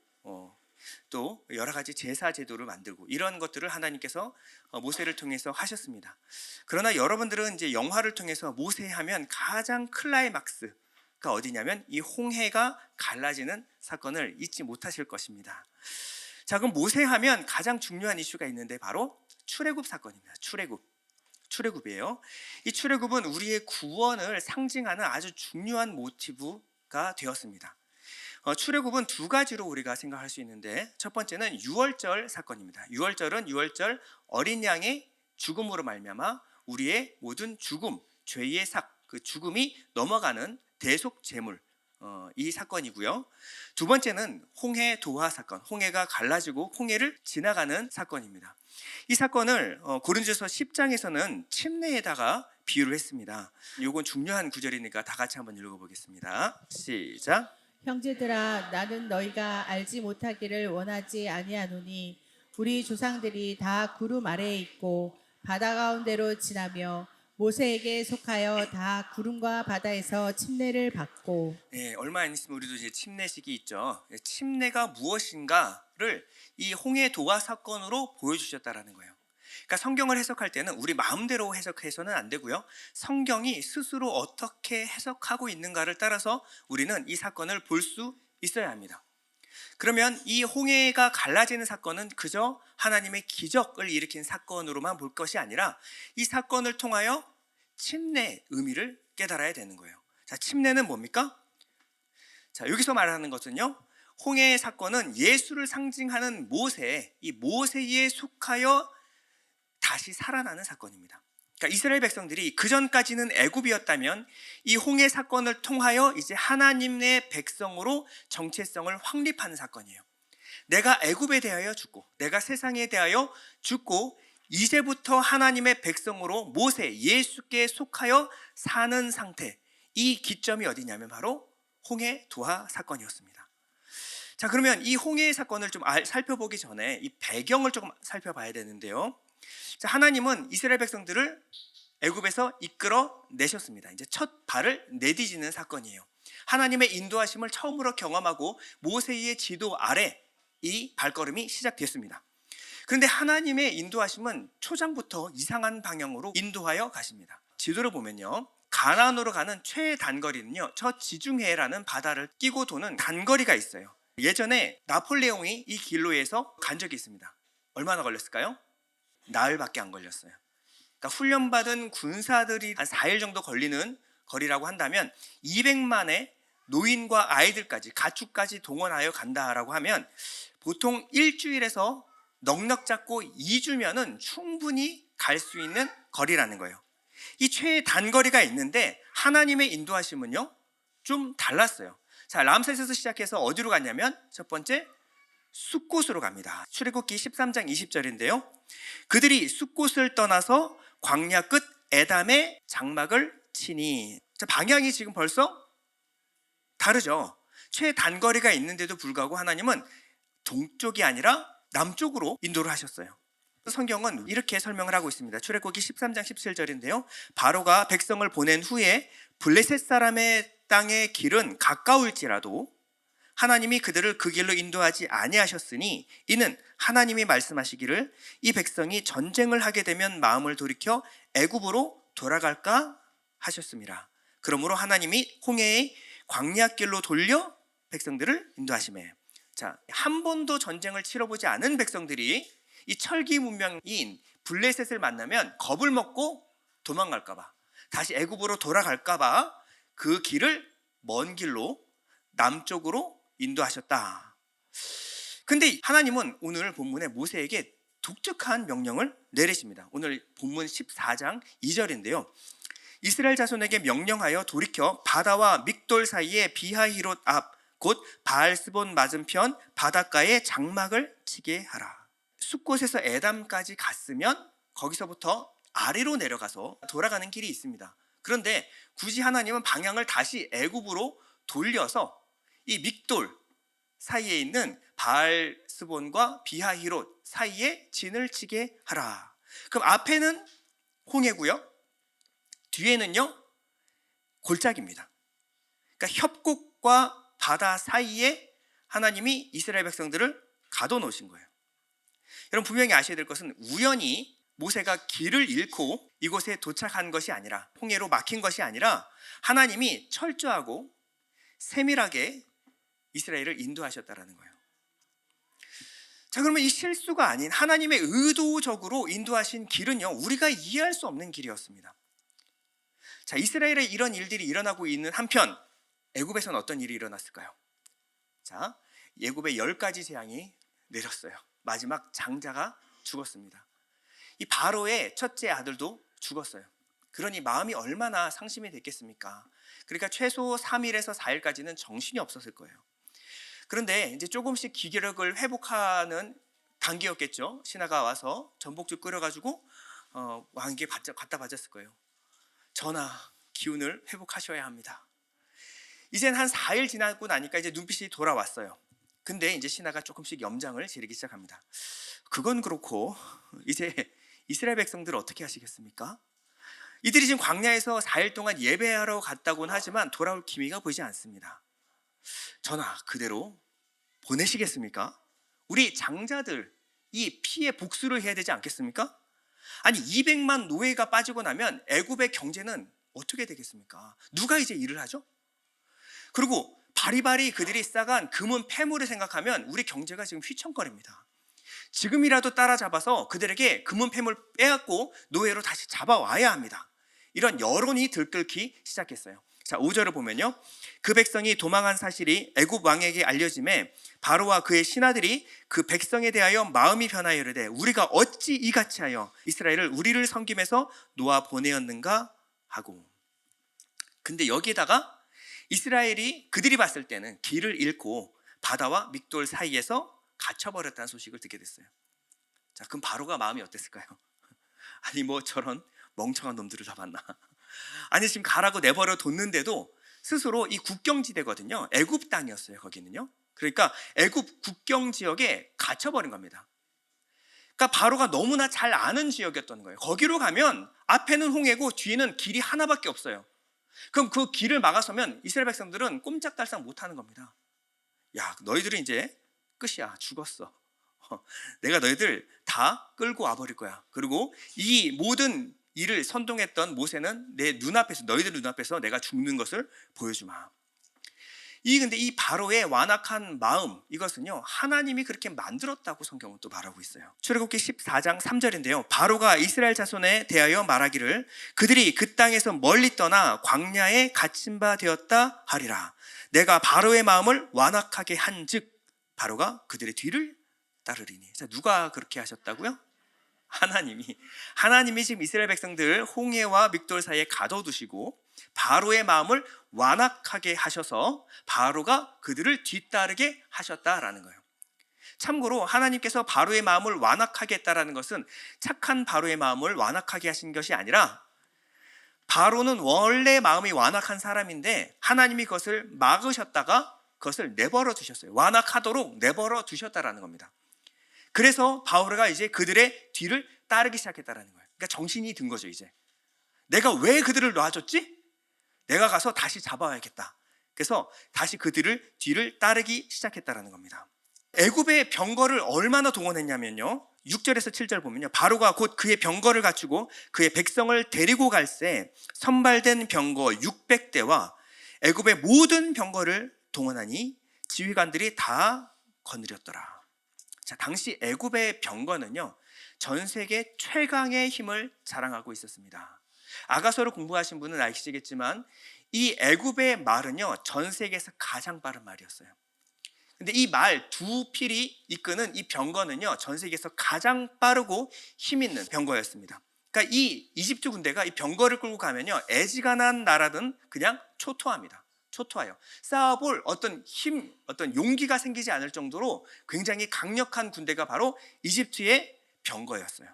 또 여러 가지 제사 제도를 만들고 이런 것들을 하나님께서 모세를 통해서 하셨습니다. 그러나 여러분들은 이제 영화를 통해서 모세 하면 가장 클라이막스가 어디냐면 이 홍해가 갈라지는 사건을 잊지 못하실 것입니다. 자, 그럼 모세 하면 가장 중요한 이슈가 있는데 바로 출애굽 사건입니다. 출애굽이에요. 이 출애굽은 우리의 구원을 상징하는 아주 중요한 모티브가 되었습니다. 출애굽은 두 가지로 우리가 생각할 수 있는데 첫 번째는 유월절 사건입니다. 유월절은 유월절 어린 양의 죽음으로 말미암아 우리의 모든 죽음, 죄의 삭, 그 죽음이 넘어가는 대속 제물, 이 사건이고요. 두 번째는 홍해 도하 사건, 홍해가 갈라지고 홍해를 지나가는 사건입니다. 이 사건을 고린도서 10장에서는 침례에다가 비유를 했습니다. 이건 중요한 구절이니까 다 같이 한번 읽어보겠습니다. 시작. 형제들아, 나는 너희가 알지 못하기를 원하지 아니하노니 우리 조상들이 다 구름 아래에 있고 바다 가운데로 지나며 모세에게 속하여 다 구름과 바다에서 침례를 받고. 네, 얼마 안 있으면 우리도 이제 침례식이 있죠. 침례가 무엇인가를 이 홍해 도하 사건으로 보여주셨다라는 거예요. 그러니까 성경을 해석할 때는 우리 마음대로 해석해서는 안 되고요. 성경이 스스로 어떻게 해석하고 있는가를 따라서 우리는 이 사건을 볼 수 있어야 합니다. 그러면 이 홍해가 갈라지는 사건은 그저 하나님의 기적을 일으킨 사건으로만 볼 것이 아니라 이 사건을 통하여 침례의 의미를 깨달아야 되는 거예요. 자, 침례는 뭡니까? 자, 여기서 말하는 것은요, 홍해의 사건은 예수를 상징하는 모세, 이 모세에 속하여 다시 살아나는 사건입니다. 그러니까 이스라엘 백성들이 그 전까지는 애굽이었다면 이 홍해 사건을 통하여 이제 하나님의 백성으로 정체성을 확립하는 사건이에요. 내가 애굽에 대하여 죽고 내가 세상에 대하여 죽고 이제부터 하나님의 백성으로 모세, 예수께 속하여 사는 상태, 이 기점이 어디냐면 바로 홍해 도하 사건이었습니다. 자, 그러면 이 홍해 사건을 좀 살펴보기 전에 이 배경을 조금 살펴봐야 되는데요. 자, 하나님은 이스라엘 백성들을 애굽에서 이끌어 내셨습니다. 이제 첫 발을 내디지는 사건이에요. 하나님의 인도하심을 처음으로 경험하고 모세의 지도 아래 이 발걸음이 시작됐습니다. 그런데 하나님의 인도하심은 초장부터 이상한 방향으로 인도하여 가십니다. 지도를 보면요, 가나안으로 가는 최단거리는요, 저 지중해라는 바다를 끼고 도는 단거리가 있어요. 예전에 나폴레옹이 이 길로에서 간 적이 있습니다. 얼마나 걸렸을까요? 나흘밖에 안 걸렸어요. 그러니까 훈련받은 군사들이 한 4일 정도 걸리는 거리라고 한다면 200만의 노인과 아이들까지 가축까지 동원하여 간다라고 하면 보통 일주일에서 넉넉 잡고 2주면은 충분히 갈 수 있는 거리라는 거예요. 이 최단거리가 있는데 하나님의 인도하심은요 좀 달랐어요. 자, 람세스에서 시작해서 어디로 갔냐면 첫 번째 숫곳으로 갑니다. 출애굽기 13장 20절인데요. 그들이 숫곳을 떠나서 광야 끝 에담의 장막을 치니. 자, 방향이 지금 벌써 다르죠. 최단거리가 있는데도 불구하고 하나님은 동쪽이 아니라 남쪽으로 인도를 하셨어요. 성경은 이렇게 설명을 하고 있습니다. 출애굽기 13장 17절인데요. 바로가 백성을 보낸 후에 블레셋 사람의 땅의 길은 가까울지라도 하나님이 그들을 그 길로 인도하지 아니하셨으니 이는 하나님이 말씀하시기를 이 백성이 전쟁을 하게 되면 마음을 돌이켜 애굽으로 돌아갈까 하셨습니다. 그러므로 하나님이 홍해의 광야길로 돌려 백성들을 인도하시매. 자, 한 번도 전쟁을 치러보지 않은 백성들이 이 철기 문명인 블레셋을 만나면 겁을 먹고 도망갈까 봐, 다시 애굽으로 돌아갈까 봐 그 길을 먼 길로 남쪽으로 인도하셨다. 근데 하나님은 오늘 본문에 모세에게 독특한 명령을 내리십니다. 오늘 본문 14장 2절인데요. 이스라엘 자손에게 명령하여 돌이켜 바다와 믹돌 사이에 비하히롯 앞 곧 바알스본 맞은편 바닷가에 장막을 치게 하라. 숫곳에서 에담까지 갔으면 거기서부터 아래로 내려가서 돌아가는 길이 있습니다. 그런데 굳이 하나님은 방향을 다시 애굽으로 돌려서 이 믹돌 사이에 있는 바알스본과 비하히롯 사이에 진을 치게 하라. 그럼 앞에는 홍해고요, 뒤에는요 골짜기입니다. 그러니까 협곡과 바다 사이에 하나님이 이스라엘 백성들을 가둬놓으신 거예요. 여러분 분명히 아셔야 될 것은 우연히 모세가 길을 잃고 이곳에 도착한 것이 아니라, 홍해로 막힌 것이 아니라 하나님이 철저하고 세밀하게 이스라엘을 인도하셨다라는 거예요. 자, 그러면 이 실수가 아닌 하나님의 의도적으로 인도하신 길은요, 우리가 이해할 수 없는 길이었습니다. 자, 이스라엘에 이런 일들이 일어나고 있는 한편 애굽에서는 어떤 일이 일어났을까요? 자, 애굽에 10가지 재앙이 내렸어요. 마지막 장자가 죽었습니다. 이 바로의 첫째 아들도 죽었어요. 그러니 마음이 얼마나 상심이 됐겠습니까? 그러니까 최소 3일에서 4일까지는 정신이 없었을 거예요. 그런데 이제 조금씩 기력을 회복하는 단계였겠죠. 신하가 와서 전복죽 끓여가지고 왕에게 갖다 바쳤을 거예요. 전하, 기운을 회복하셔야 합니다. 이젠 한 4일 지나고 나니까 이제 눈빛이 돌아왔어요. 근데 이제 신하가 조금씩 염장을 지르기 시작합니다. 그건 그렇고 이제 이스라엘 백성들 어떻게 하시겠습니까? 이들이 지금 광야에서 4일 동안 예배하러 갔다고는 하지만 돌아올 기미가 보이지 않습니다. 전하, 그대로 보내시겠습니까? 우리 장자들 이 피해 복수를 해야 되지 않겠습니까? 아니 200만 노예가 빠지고 나면 애굽의 경제는 어떻게 되겠습니까? 누가 이제 일을 하죠? 그리고 바리바리 그들이 쌓아간 금은 폐물을 생각하면 우리 경제가 지금 휘청거립니다. 지금이라도 따라잡아서 그들에게 금은 폐물 빼앗고 노예로 다시 잡아와야 합니다. 이런 여론이 들끓기 시작했어요. 자, 5절을 보면요, 그 백성이 도망한 사실이 애굽 왕에게 알려짐에 바로와 그의 신하들이 그 백성에 대하여 마음이 변하여 이르되 우리가 어찌 이같이 하여 이스라엘을 우리를 섬김에서 놓아 보내었는가 하고. 근데 여기에다가 이스라엘이 그들이 봤을 때는 길을 잃고 바다와 믹돌 사이에서 갇혀버렸다는 소식을 듣게 됐어요. 자, 그럼 바로가 마음이 어땠을까요? 아니 뭐 저런 멍청한 놈들을 잡았나? 아니 지금 가라고 내버려 뒀는데도 스스로 이 국경지대거든요. 애굽 땅이었어요. 거기는요. 그러니까 애굽 국경 지역에 갇혀버린 겁니다. 그러니까 바로가 너무나 잘 아는 지역이었던 거예요. 거기로 가면 앞에는 홍해고 뒤에는 길이 하나밖에 없어요. 그럼 그 길을 막아서면 이스라엘 백성들은 꼼짝달싹 못하는 겁니다. 야, 너희들은 이제 끝이야. 죽었어. 내가 너희들 다 끌고 와버릴 거야. 그리고 이 모든 일을 선동했던 모세는 내 눈앞에서, 너희들 눈앞에서 내가 죽는 것을 보여주마. 근데 이 바로의 완악한 마음, 이것은요 하나님이 그렇게 만들었다고 성경은 또 말하고 있어요. 출애굽기 14장 3절인데요. 바로가 이스라엘 자손에 대하여 말하기를 그들이 그 땅에서 멀리 떠나 광야에 갇힌 바 되었다 하리라. 내가 바로의 마음을 완악하게 한즉 바로가 그들의 뒤를 따르리니. 자, 누가 그렇게 하셨다고요? 하나님이 지금 이스라엘 백성들 홍해와 믹돌 사이에 가둬두시고 바로의 마음을 완악하게 하셔서 바로가 그들을 뒤따르게 하셨다라는 거예요. 참고로 하나님께서 바로의 마음을 완악하게 했다라는 것은 착한 바로의 마음을 완악하게 하신 것이 아니라, 바로는 원래 마음이 완악한 사람인데 하나님이 그것을 막으셨다가 그것을 내버려 두셨어요. 완악하도록 내버려 두셨다라는 겁니다. 그래서 바로가 이제 그들의 뒤를 따르기 시작했다라는 거예요. 그러니까 정신이 든 거죠. 이제 내가 왜 그들을 놔줬지? 내가 가서 다시 잡아야겠다. 그래서 다시 그들을 뒤를 따르기 시작했다라는 겁니다. 애굽의 병거를 얼마나 동원했냐면요, 6절에서 7절 보면요, 바로가 곧 그의 병거를 갖추고 그의 백성을 데리고 갈새 선발된 병거 600대와 애굽의 모든 병거를 동원하니 지휘관들이 다 거느렸더라. 자, 당시 애굽의 병거는요, 전 세계 최강의 힘을 자랑하고 있었습니다. 아가서를 공부하신 분은 아시겠지만 이 애굽의 말은요, 전 세계에서 가장 빠른 말이었어요. 근데 이 말 두 필이 이끄는 이 병거는요, 전 세계에서 가장 빠르고 힘 있는 병거였습니다. 그러니까 이 이집트 군대가 이 병거를 끌고 가면요, 애지간한 나라든 그냥 초토화합니다. 초토화요. 쌓아볼 어떤 힘, 어떤 용기가 생기지 않을 정도로 굉장히 강력한 군대가 바로 이집트의 병거였어요.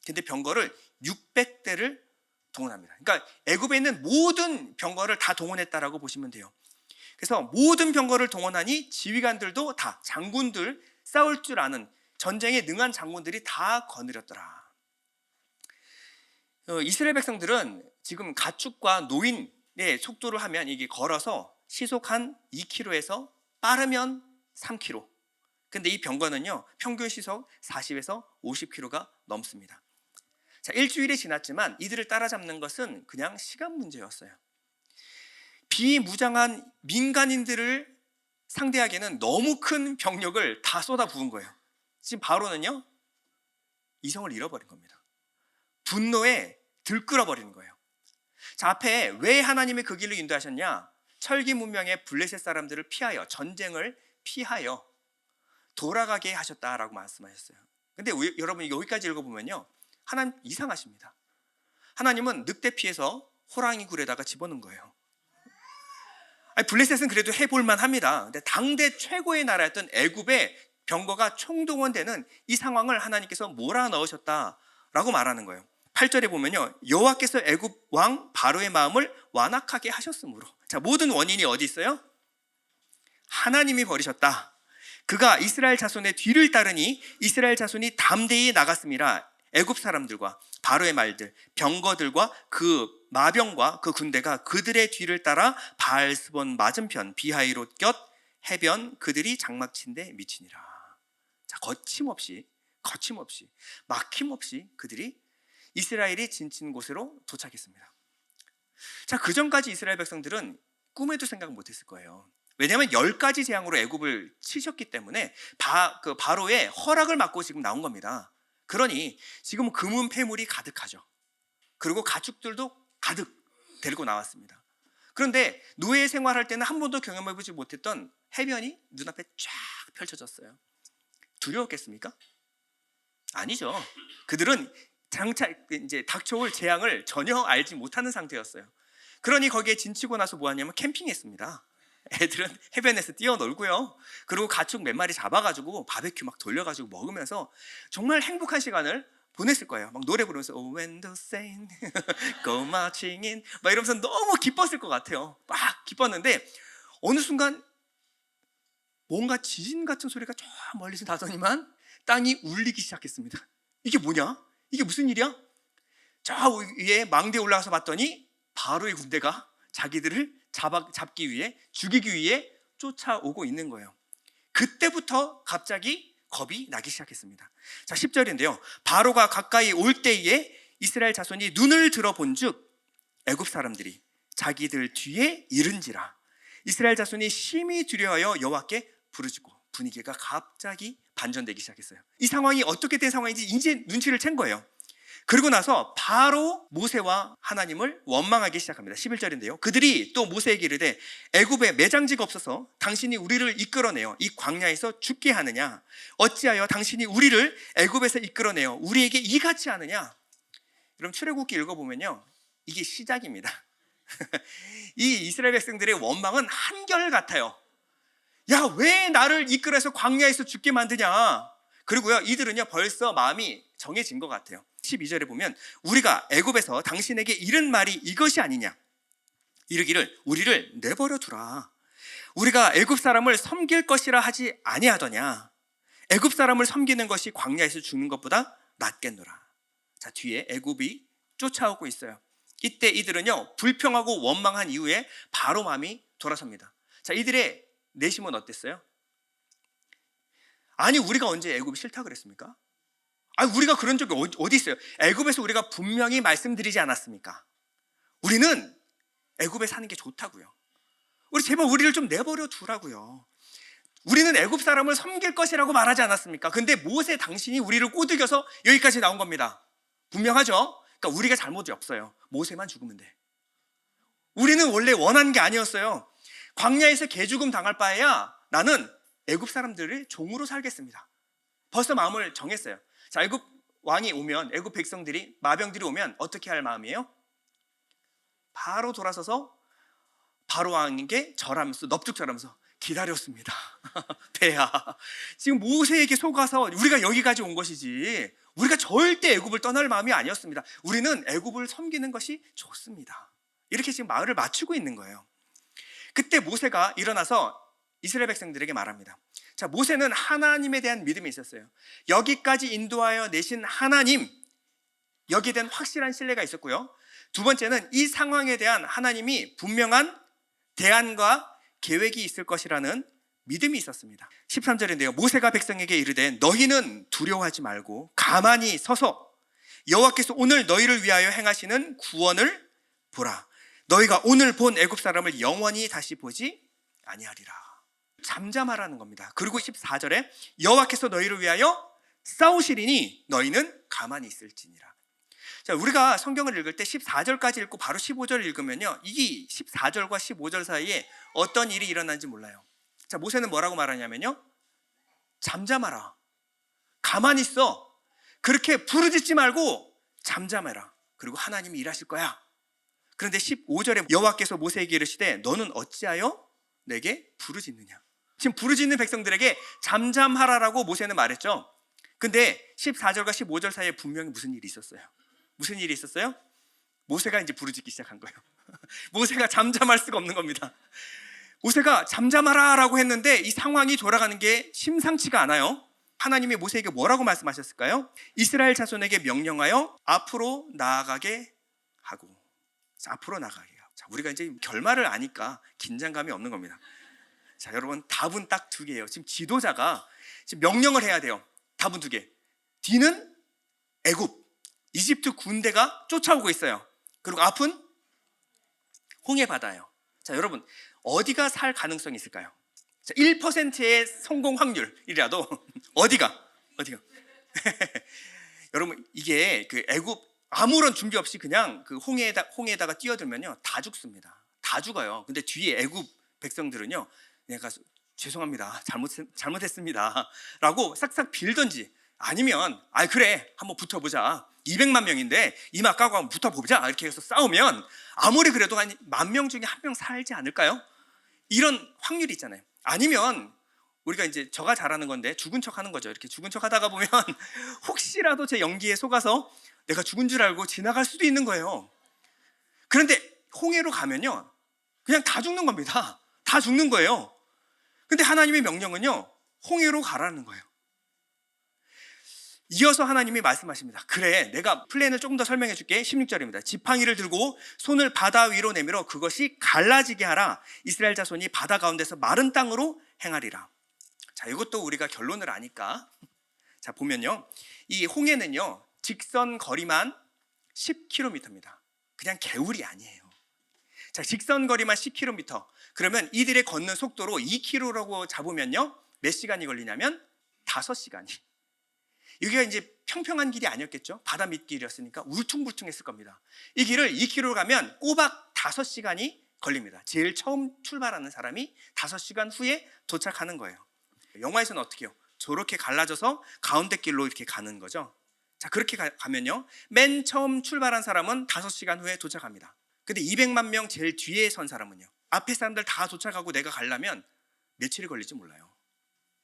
근데 병거를 600대를 동원합니다. 그러니까 애굽에 있는 모든 병거를 다 동원했다라고 보시면 돼요. 그래서 모든 병거를 동원하니 지휘관들도 다, 장군들, 싸울 줄 아는 전쟁에 능한 장군들이 다 거느렸더라. 이스라엘 백성들은 지금 가축과 노인의 속도를 하면 이게 걸어서 시속 한 2km에서 빠르면 3km. 근데 이 병거는요, 평균 시속 40에서 50km가 넘습니다. 자, 일주일이 지났지만 이들을 따라잡는 것은 그냥 시간 문제였어요. 비무장한 민간인들을 상대하기에는 너무 큰 병력을 다 쏟아부은 거예요. 지금 바로는요, 이성을 잃어버린 겁니다. 분노에 들끓어버리는 거예요. 자, 앞에 왜 하나님이 그 길로 인도하셨냐? 철기 문명의 블레셋 사람들을 피하여, 전쟁을 피하여 돌아가게 하셨다라고 말씀하셨어요. 근데 여러분 여기까지 읽어보면요, 하나님 이상하십니다. 하나님은 늑대 피해서 호랑이 굴에다가 집어넣은 거예요. 아니, 블레셋은 그래도 해볼만 합니다. 근데 당대 최고의 나라였던 애굽의 병거가 총동원되는 이 상황을 하나님께서 몰아넣으셨다라고 말하는 거예요. 8절에 보면요, 여호와께서 애굽 왕 바로의 마음을 완악하게 하셨으므로. 자, 모든 원인이 어디 있어요? 하나님이 버리셨다. 그가 이스라엘 자손의 뒤를 따르니 이스라엘 자손이 담대히 나갔습니다. 애굽 사람들과 바로의 말들, 병거들과 그 마병과 그 군대가 그들의 뒤를 따라 바알스본 맞은편 비하이롯 곁 해변 그들이 장막친 데 미치니라. 자, 거침없이 막힘없이 그들이 이스라엘이 지친 곳으로 도착했습니다. 자, 그 전까지 이스라엘 백성들은 꿈에도 생각 못했을 거예요. 왜냐하면 10가지 재앙으로 애굽을 치셨기 때문에 바로의 허락을 받고 지금 나온 겁니다. 그러니 지금 금은 폐물이 가득하죠. 그리고 가축들도 가득 데리고 나왔습니다. 그런데 노예 생활할 때는 한 번도 경험해보지 못했던 해변이 눈앞에 쫙 펼쳐졌어요. 두려웠겠습니까? 아니죠. 그들은 장차 이제 닥쳐올 재앙을 전혀 알지 못하는 상태였어요. 그러니 거기에 진치고 나서 뭐 하냐면 캠핑했습니다. 애들은 해변에서 뛰어놀고요. 그리고 가축 몇 마리 잡아가지고 바베큐 막 돌려가지고 먹으면서 정말 행복한 시간을 보냈을 거예요. 막 노래 부르면서 Oh when the saint go marching in 막 이러면서 너무 기뻤을 것 같아요. 막 기뻤는데 어느 순간 뭔가 지진 같은 소리가 저 멀리서 나더니만 땅이 울리기 시작했습니다. 이게 뭐냐? 이게 무슨 일이야? 저 위에 망대에 올라가서 봤더니 바로의 군대가 자기들을 잡기 위해, 죽이기 위해 쫓아오고 있는 거예요. 그때부터 갑자기 겁이 나기 시작했습니다. 자, 10절인데요. 바로가 가까이 올 때에 이스라엘 자손이 눈을 들어본 즉 애굽 사람들이 자기들 뒤에 이른지라. 이스라엘 자손이 심히 두려워하여 여호와께 부르짖고 분위기가 갑자기 반전되기 시작했어요. 이 상황이 어떻게 된 상황인지 이제 눈치를 챈 거예요. 그리고 나서 바로 모세와 하나님을 원망하기 시작합니다. 11절인데요. 그들이 또 모세에게 이르되 애굽에 매장지가 없어서 당신이 우리를 이끌어내어 이 광야에서 죽게 하느냐? 어찌하여 당신이 우리를 애굽에서 이끌어내어 우리에게 이같이 하느냐? 그럼 출애굽기 읽어보면요, 이게 시작입니다. 이 이스라엘 백성들의 원망은 한결같아요. 야, 왜 나를 이끌어서 광야에서 죽게 만드냐? 그리고요, 이들은요 벌써 마음이 정해진 것 같아요. 12절에 보면 우리가 애굽에서 당신에게 이른 말이 이것이 아니냐? 이르기를 우리를 내버려 두라. 우리가 애굽 사람을 섬길 것이라 하지 아니하더냐? 애굽 사람을 섬기는 것이 광야에서 죽는 것보다 낫겠노라. 자, 뒤에 애굽이 쫓아오고 있어요. 이때 이들은요 불평하고 원망한 이후에 바로 마음이 돌아섭니다. 자, 이들의 내심은 어땠어요? 아니, 우리가 언제 애굽이 싫다 그랬습니까? 아니, 우리가 그런 적이 어디 있어요? 애굽에서 우리가 분명히 말씀드리지 않았습니까? 우리는 애굽에 사는 게 좋다고요. 우리 제발 우리를 좀 내버려 두라고요. 우리는 애굽 사람을 섬길 것이라고 말하지 않았습니까? 근데 모세 당신이 우리를 꼬드겨서 여기까지 나온 겁니다. 분명하죠? 그러니까 우리가 잘못이 없어요. 모세만 죽으면 돼. 우리는 원래 원한 게 아니었어요. 광야에서 개죽음 당할 바에야 나는 애굽 사람들을 종으로 살겠습니다. 벌써 마음을 정했어요. 자, 애굽 왕이 오면, 애굽 백성들이, 마병들이 오면 어떻게 할 마음이에요? 바로 돌아서서 바로 왕에게 절하면서, 넙죽 절하면서 기다렸습니다. 폐하, 지금 모세에게 속아서 우리가 여기까지 온 것이지 우리가 절대 애굽을 떠날 마음이 아니었습니다. 우리는 애굽을 섬기는 것이 좋습니다. 이렇게 지금 마음을 맞추고 있는 거예요. 그때 모세가 일어나서 이스라엘 백성들에게 말합니다. 자, 모세는 하나님에 대한 믿음이 있었어요. 여기까지 인도하여 내신 하나님, 여기에 대한 확실한 신뢰가 있었고요. 두 번째는 이 상황에 대한 하나님이 분명한 대안과 계획이 있을 것이라는 믿음이 있었습니다. 13절인데요. 모세가 백성에게 이르되 너희는 두려워하지 말고 가만히 서서 여호와께서 오늘 너희를 위하여 행하시는 구원을 보라. 너희가 오늘 본 애굽 사람을 영원히 다시 보지 아니하리라. 잠잠하라는 겁니다. 그리고 14절에 여호와께서 너희를 위하여 싸우시리니 너희는 가만히 있을지니라. 자, 우리가 성경을 읽을 때 14절까지 읽고 바로 15절 읽으면요, 이 14절과 15절 사이에 어떤 일이 일어난지 몰라요. 자, 모세는 뭐라고 말하냐면요, 잠잠하라, 가만히 있어, 그렇게 부르짖지 말고 잠잠해라, 그리고 하나님이 일하실 거야. 그런데 15절에 여호와께서 모세에게 이르시되 너는 어찌하여 내게 부르짖느냐? 지금 부르짖는 백성들에게 잠잠하라라고 모세는 말했죠. 근데 14절과 15절 사이에 분명히 무슨 일이 있었어요. 무슨 일이 있었어요? 모세가 이제 부르짖기 시작한 거예요. 모세가 잠잠할 수가 없는 겁니다. 모세가 잠잠하라라고 했는데 이 상황이 돌아가는 게 심상치가 않아요. 하나님이 모세에게 뭐라고 말씀하셨을까요? 이스라엘 자손에게 명령하여 앞으로 나아가게 하고. 자, 앞으로 나가게 하고. 자, 우리가 이제 결말을 아니까 긴장감이 없는 겁니다. 자, 여러분, 답은 딱 두 개예요. 지금 지도자가 지금 명령을 해야 돼요. 답은 두 개. 뒤는 애굽, 이집트 군대가 쫓아오고 있어요. 그리고 앞은 홍해 바다예요. 자, 여러분, 어디가 살 가능성이 있을까요? 자, 1%의 성공 확률이라도 어디가? 여러분, 이게 그 애굽 아무런 준비 없이 그냥 그 홍해에다가 뛰어들면요, 다 죽습니다. 다 죽어요. 근데 뒤에 애굽 백성들은요, 내가 죄송합니다, 잘못했습니다 라고 싹싹 빌던지, 아니면 그래, 한번 붙어보자, 200만 명인데 이마 까고 한번 붙어보자, 이렇게 해서 싸우면 아무리 그래도 한 10,000명 중에 1명 살지 않을까요? 이런 확률이 있잖아요. 아니면 우리가 이제 저가 잘하는 건데 죽은 척 하는 거죠. 이렇게 죽은 척 하다가 보면 혹시라도 제 연기에 속아서 내가 죽은 줄 알고 지나갈 수도 있는 거예요. 그런데 홍해로 가면요, 그냥 다 죽는 겁니다. 다 죽는 거예요. 근데 하나님의 명령은요, 홍해로 가라는 거예요. 이어서 하나님이 말씀하십니다. 그래, 내가 플랜을 조금 더 설명해 줄게. 16절입니다. 지팡이를 들고 손을 바다 위로 내밀어 그것이 갈라지게 하라. 이스라엘 자손이 바다 가운데서 마른 땅으로 행하리라. 자, 이것도 우리가 결론을 아니까. 자, 보면요, 이 홍해는요, 직선 거리만 10km입니다. 그냥 개울이 아니에요. 자, 직선 거리만 10km. 그러면 이들의 걷는 속도로 2km라고 잡으면요, 몇 시간이 걸리냐면 5시간이. 여기가 이제 평평한 길이 아니었겠죠. 바다 밑길이었으니까 울퉁불퉁했을 겁니다. 이 길을 2km 가면 꼬박 5시간이 걸립니다. 제일 처음 출발하는 사람이 5시간 후에 도착하는 거예요. 영화에서는 어떻게 해요? 저렇게 갈라져서 가운데 길로 이렇게 가는 거죠. 자, 그렇게 가면요, 맨 처음 출발한 사람은 5시간 후에 도착합니다. 근데 200만 명 제일 뒤에 선 사람은요, 앞에 사람들 다 도착하고 내가 가려면 며칠이 걸릴지 몰라요.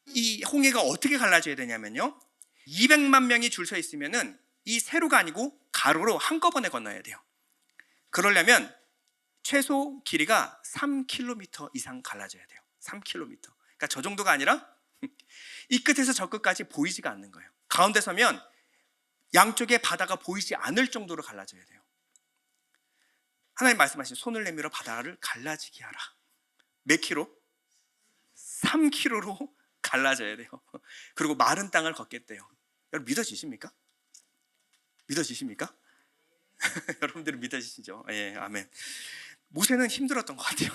이 홍해가 어떻게 갈라져야 되냐면요, 200만 명이 줄 서 있으면은 이 세로가 아니고 가로로 한꺼번에 건너야 돼요. 그러려면 최소 길이가 3km 이상 갈라져야 돼요. 3km. 그러니까 저 정도가 아니라 이 끝에서 저 끝까지 보이지가 않는 거예요. 가운데 서면 양쪽에 바다가 보이지 않을 정도로 갈라져야 돼요. 하나님 말씀하신 손을 내밀어 바다를 갈라지게 하라. 몇 킬로? 3km로 갈라져야 돼요. 그리고 마른 땅을 걷겠대요. 여러분 믿어지십니까? 믿어지십니까? 여러분들은 믿어지시죠? 예, 아멘. 모세는 힘들었던 것 같아요.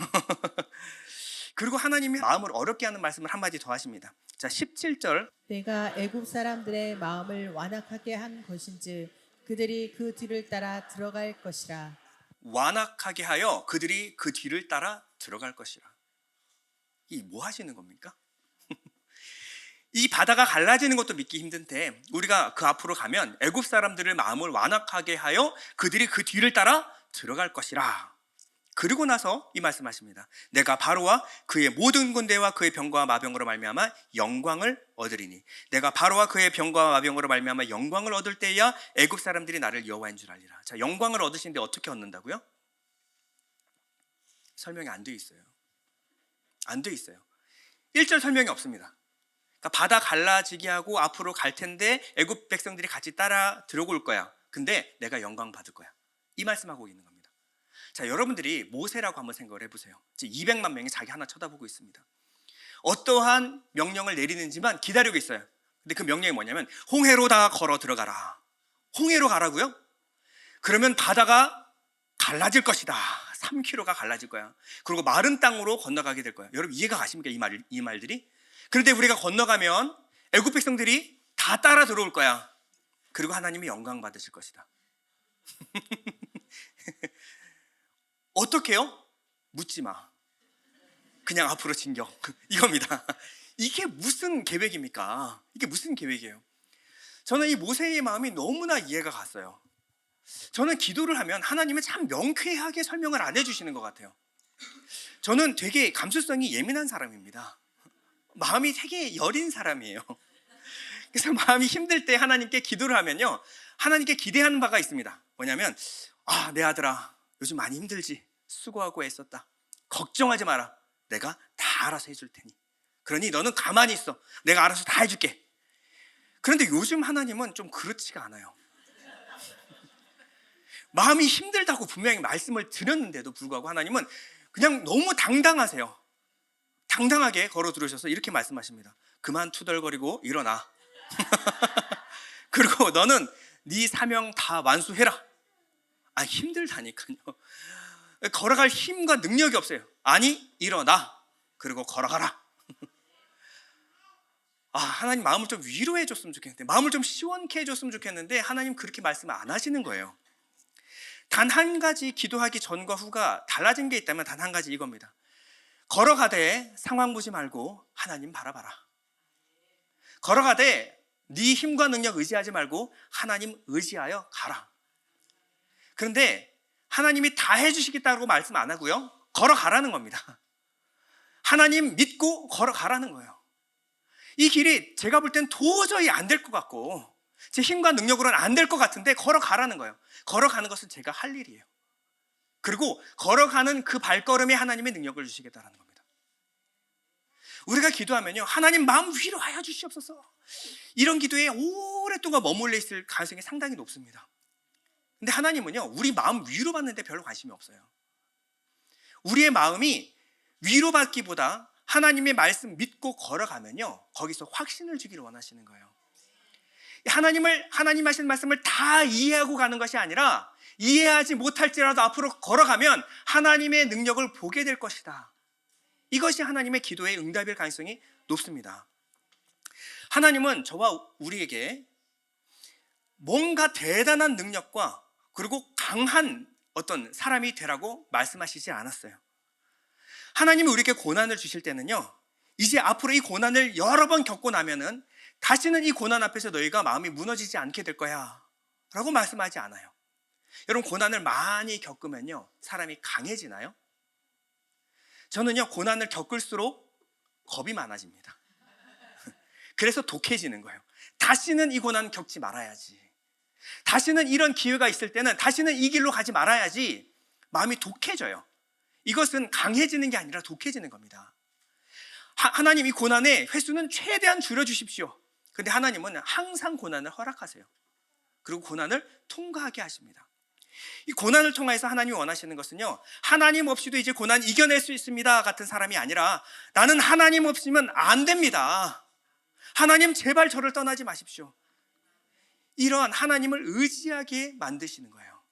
그리고 하나님이 마음을 어렵게 하는 말씀을 한마디 더 하십니다. 자, 17절. 내가 애굽 사람들의 마음을 완악하게 한 것인즉 그들이 그 뒤를 따라 들어갈 것이라. 완악하게 하여 그들이 그 뒤를 따라 들어갈 것이라. 이 뭐 하시는 겁니까? 이 바다가 갈라지는 것도 믿기 힘든데 우리가 그 앞으로 가면 애굽 사람들의 마음을 완악하게 하여 그들이 그 뒤를 따라 들어갈 것이라. 그리고 나서 이 말씀하십니다. 내가 바로와 그의 모든 군대와 그의 병거와 마병으로 말미암아 영광을 얻으리니 내가 바로와 그의 병거와 마병으로 말미암아 영광을 얻을 때야 애굽 사람들이 나를 여호와인 줄 알리라. 자, 영광을 얻으시는데 어떻게 얻는다고요? 설명이 안 돼 있어요. 안 돼 있어요. 1절 설명이 없습니다. 그러니까 바다 갈라지게 하고 앞으로 갈 텐데 애굽 백성들이 같이 따라 들어올 거야. 근데 내가 영광 받을 거야. 이 말씀하고 있는 겁니다. 자, 여러분들이 모세라고 한번 생각을 해보세요. 200만 명이 자기 하나 쳐다보고 있습니다. 어떠한 명령을 내리는지만 기다리고 있어요. 근데 그 명령이 뭐냐면 홍해로 다 걸어 들어가라. 홍해로 가라고요? 그러면 바다가 갈라질 것이다. 3km가 갈라질 거야. 그리고 마른 땅으로 건너가게 될 거야. 여러분 이해가 가십니까? 이 말들이? 그런데 우리가 건너가면 애굽 백성들이 다 따라 들어올 거야. 그리고 하나님이 영광 받으실 것이다. 어떻게요? 묻지 마. 그냥 앞으로 진격. 이겁니다. 이게 무슨 계획입니까? 이게 무슨 계획이에요? 저는 이 모세의 마음이 너무나 이해가 갔어요. 저는 기도를 하면 하나님은 참 명쾌하게 설명을 안 해주시는 것 같아요. 저는 되게 감수성이 예민한 사람입니다. 마음이 되게 여린 사람이에요. 그래서 마음이 힘들 때 하나님께 기도를 하면요, 하나님께 기대하는 바가 있습니다. 뭐냐면 내 아들아 요즘 많이 힘들지? 수고하고 애썼다. 걱정하지 마라. 내가 다 알아서 해줄 테니. 그러니 너는 가만히 있어. 내가 알아서 다 해줄게. 그런데 요즘 하나님은 좀 그렇지가 않아요. 마음이 힘들다고 분명히 말씀을 드렸는데도 불구하고 하나님은 그냥 너무 당당하세요. 당당하게 걸어 들어오셔서 이렇게 말씀하십니다. 그만 투덜거리고 일어나. 그리고 너는 네 사명 다 완수해라. 힘들다니까요. 걸어갈 힘과 능력이 없어요. 아니, 일어나. 그리고 걸어가라. 하나님 마음을 좀 위로해 줬으면 좋겠는데, 마음을 좀 시원케 해줬으면 좋겠는데 하나님 그렇게 말씀 안 하시는 거예요. 단 한 가지 기도하기 전과 후가 달라진 게 있다면 단 한 가지 이겁니다. 걸어가되 상황 보지 말고 하나님 바라봐라. 걸어가되 네 힘과 능력 의지하지 말고 하나님 의지하여 가라. 그런데 하나님이 다 해주시겠다고 말씀 안 하고요, 걸어가라는 겁니다. 하나님 믿고 걸어가라는 거예요. 이 길이 제가 볼 땐 도저히 안 될 것 같고 제 힘과 능력으로는 안 될 것 같은데 걸어가라는 거예요. 걸어가는 것은 제가 할 일이에요. 그리고 걸어가는 그 발걸음에 하나님의 능력을 주시겠다는 겁니다. 우리가 기도하면요, 하나님 마음 위로하여 주시옵소서, 이런 기도에 오랫동안 머물러 있을 가능성이 상당히 높습니다. 근데 하나님은요, 우리 마음 위로받는데 별로 관심이 없어요. 우리의 마음이 위로받기보다 하나님의 말씀 믿고 걸어가면요, 거기서 확신을 주기를 원하시는 거예요. 하나님 하시는 말씀을 다 이해하고 가는 것이 아니라 이해하지 못할지라도 앞으로 걸어가면 하나님의 능력을 보게 될 것이다. 이것이 하나님의 기도의 응답일 가능성이 높습니다. 하나님은 저와 우리에게 뭔가 대단한 능력과 그리고 강한 어떤 사람이 되라고 말씀하시지 않았어요. 하나님이 우리에게 고난을 주실 때는요, 이제 앞으로 이 고난을 여러 번 겪고 나면은 다시는 이 고난 앞에서 너희가 마음이 무너지지 않게 될 거야 라고 말씀하지 않아요. 여러분, 고난을 많이 겪으면요, 사람이 강해지나요? 저는요, 고난을 겪을수록 겁이 많아집니다. 그래서 독해지는 거예요. 다시는 이 고난 겪지 말아야지. 다시는 이런 기회가 있을 때는 다시는 이 길로 가지 말아야지. 마음이 독해져요. 이것은 강해지는 게 아니라 독해지는 겁니다. 하나님 이 고난의 횟수는 최대한 줄여주십시오. 근데 하나님은 항상 고난을 허락하세요. 그리고 고난을 통과하게 하십니다. 이 고난을 통해서 하나님이 원하시는 것은요, 하나님 없이도 이제 고난 이겨낼 수 있습니다 같은 사람이 아니라, 나는 하나님 없으면 안 됩니다. 하나님 제발 저를 떠나지 마십시오. 이러한 하나님을 의지하게 만드시는 거예요.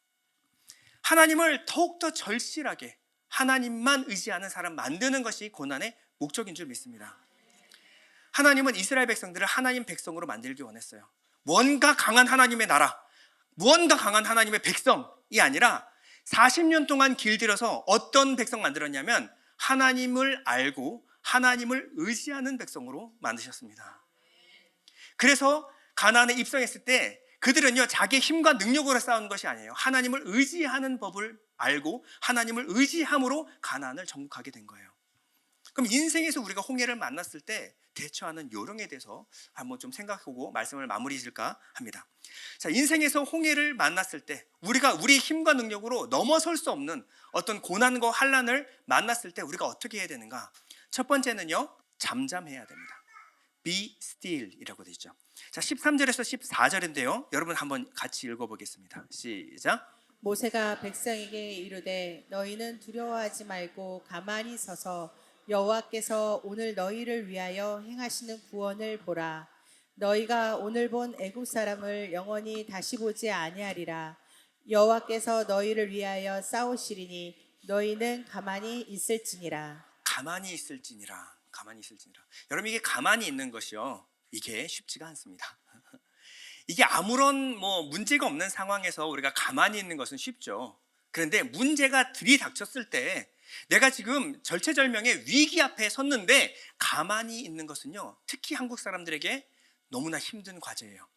하나님을 더욱더 절실하게 하나님만 의지하는 사람 만드는 것이 고난의 목적인 줄 믿습니다. 하나님은 이스라엘 백성들을 하나님 백성으로 만들기 원했어요. 뭔가 강한 하나님의 나라, 무언가 강한 하나님의 백성이 아니라 40년 동안 길들여서 어떤 백성 만들었냐면 하나님을 알고 하나님을 의지하는 백성으로 만드셨습니다. 그래서 가나안에 입성했을 때 그들은요, 자기의 힘과 능력으로 싸우는 것이 아니에요. 하나님을 의지하는 법을 알고 하나님을 의지함으로 가나안을 정복하게 된 거예요. 그럼 인생에서 우리가 홍해를 만났을 때 대처하는 요령에 대해서 한번 좀 생각하고 말씀을 마무리 질까 합니다. 자, 인생에서 홍해를 만났을 때 우리가 우리 힘과 능력으로 넘어설 수 없는 어떤 고난과 환난을 만났을 때 우리가 어떻게 해야 되는가? 첫 번째는요, 잠잠해야 됩니다. Be still이라고 되어 있죠. 자, 13절에서 14절인데요. 여러분 한번 같이 읽어보겠습니다. 시작. 모세가 백성에게 이르되 너희는 두려워하지 말고 가만히 서서 여호와께서 오늘 너희를 위하여 행하시는 구원을 보라. 너희가 오늘 본 애굽 사람을 영원히 다시 보지 아니하리라. 여호와께서 너희를 위하여 싸우시리니 너희는 가만히 있을지니라. 가만히 있을지니라. 가만히 있을지니라. 여러분, 이게 가만히 있는 것이요, 이게 쉽지가 않습니다. 이게 아무런 문제가 없는 상황에서 우리가 가만히 있는 것은 쉽죠. 그런데 문제가 들이닥쳤을 때 내가 지금 절체절명의 위기 앞에 섰는데 가만히 있는 것은요, 특히 한국 사람들에게 너무나 힘든 과제예요.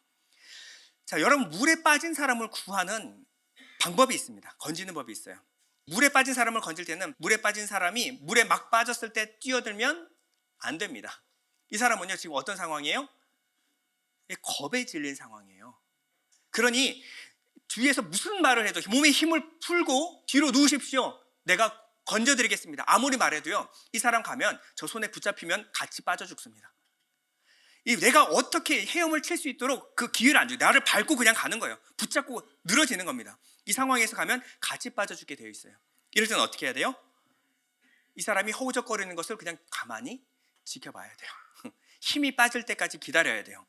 자, 여러분, 물에 빠진 사람을 구하는 방법이 있습니다. 건지는 법이 있어요. 물에 빠진 사람을 건질 때는 물에 빠진 사람이 물에 막 빠졌을 때 뛰어들면 안 됩니다. 이 사람은요, 지금 어떤 상황이에요? 겁에 질린 상황이에요. 그러니 주위에서 무슨 말을 해도 몸에 힘을 풀고 뒤로 누우십시오. 내가 건져드리겠습니다. 아무리 말해도요, 이 사람 가면 저 손에 붙잡히면 같이 빠져 죽습니다. 내가 어떻게 헤엄을 칠 수 있도록 그 기회를 안 줘요. 나를 밟고 그냥 가는 거예요. 붙잡고 늘어지는 겁니다. 이 상황에서 가면 같이 빠져 죽게 되어 있어요. 이럴 때는 어떻게 해야 돼요? 이 사람이 허우적거리는 것을 그냥 가만히 지켜봐야 돼요. 힘이 빠질 때까지 기다려야 돼요.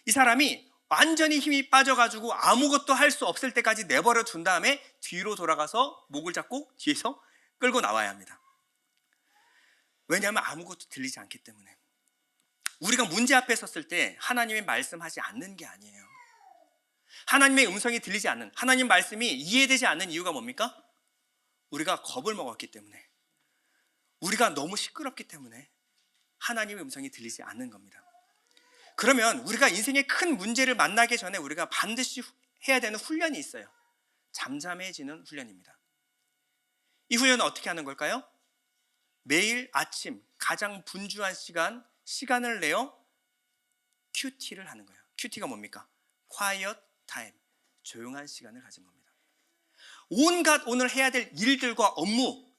이 사람이 완전히 힘이 빠져가지고 아무것도 할 수 없을 때까지 내버려 둔 다음에 뒤로 돌아가서 목을 잡고 뒤에서 끌고 나와야 합니다. 왜냐하면 아무것도 들리지 않기 때문에. 우리가 문제 앞에 섰을 때 하나님의 말씀하지 않는 게 아니에요. 하나님의 음성이 들리지 않는, 하나님 말씀이 이해되지 않는 이유가 뭡니까? 우리가 겁을 먹었기 때문에, 우리가 너무 시끄럽기 때문에 하나님의 음성이 들리지 않는 겁니다. 그러면 우리가 인생의 큰 문제를 만나기 전에 우리가 반드시 해야 되는 훈련이 있어요. 잠잠해지는 훈련입니다. 이 훈련은 어떻게 하는 걸까요? 매일 아침 가장 분주한 시간을 내어 QT를 하는 거예요. QT가 뭡니까? Quiet time, 조용한 시간을 가진 겁니다. 온갖 오늘 해야 될 일들과 업무,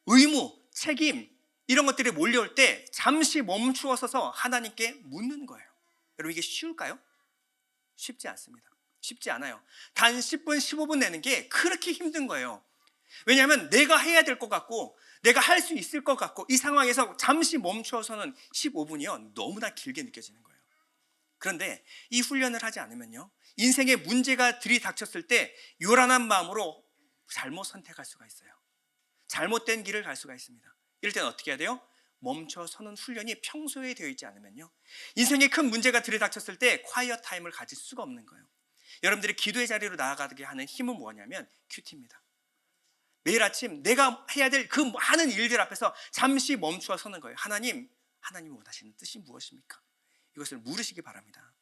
의무, 책임 이런 것들이 몰려올 때 잠시 멈추어 서서 하나님께 묻는 거예요. 여러분, 이게 쉬울까요? 쉽지 않습니다. 쉽지 않아요. 단 10분, 15분 내는 게 그렇게 힘든 거예요. 왜냐하면 내가 해야 될 것 같고 내가 할 수 있을 것 같고 이 상황에서 잠시 멈추어서는 15분이요 너무나 길게 느껴지는 거예요. 그런데 이 훈련을 하지 않으면요, 인생의 문제가 들이닥쳤을 때 요란한 마음으로 잘못 선택할 수가 있어요. 잘못된 길을 갈 수가 있습니다. 이럴 때는 어떻게 해야 돼요? 멈춰서는 훈련이 평소에 되어 있지 않으면요, 인생의 큰 문제가 들이닥쳤을 때 콰이어 타임을 가질 수가 없는 거예요. 여러분들이 기도의 자리로 나아가게 하는 힘은 뭐냐면 큐티입니다. 매일 아침 내가 해야 될 그 많은 일들 앞에서 잠시 멈추어 서는 거예요. 하나님이 원하시는 뜻이 무엇입니까? 이것을 물으시기 바랍니다.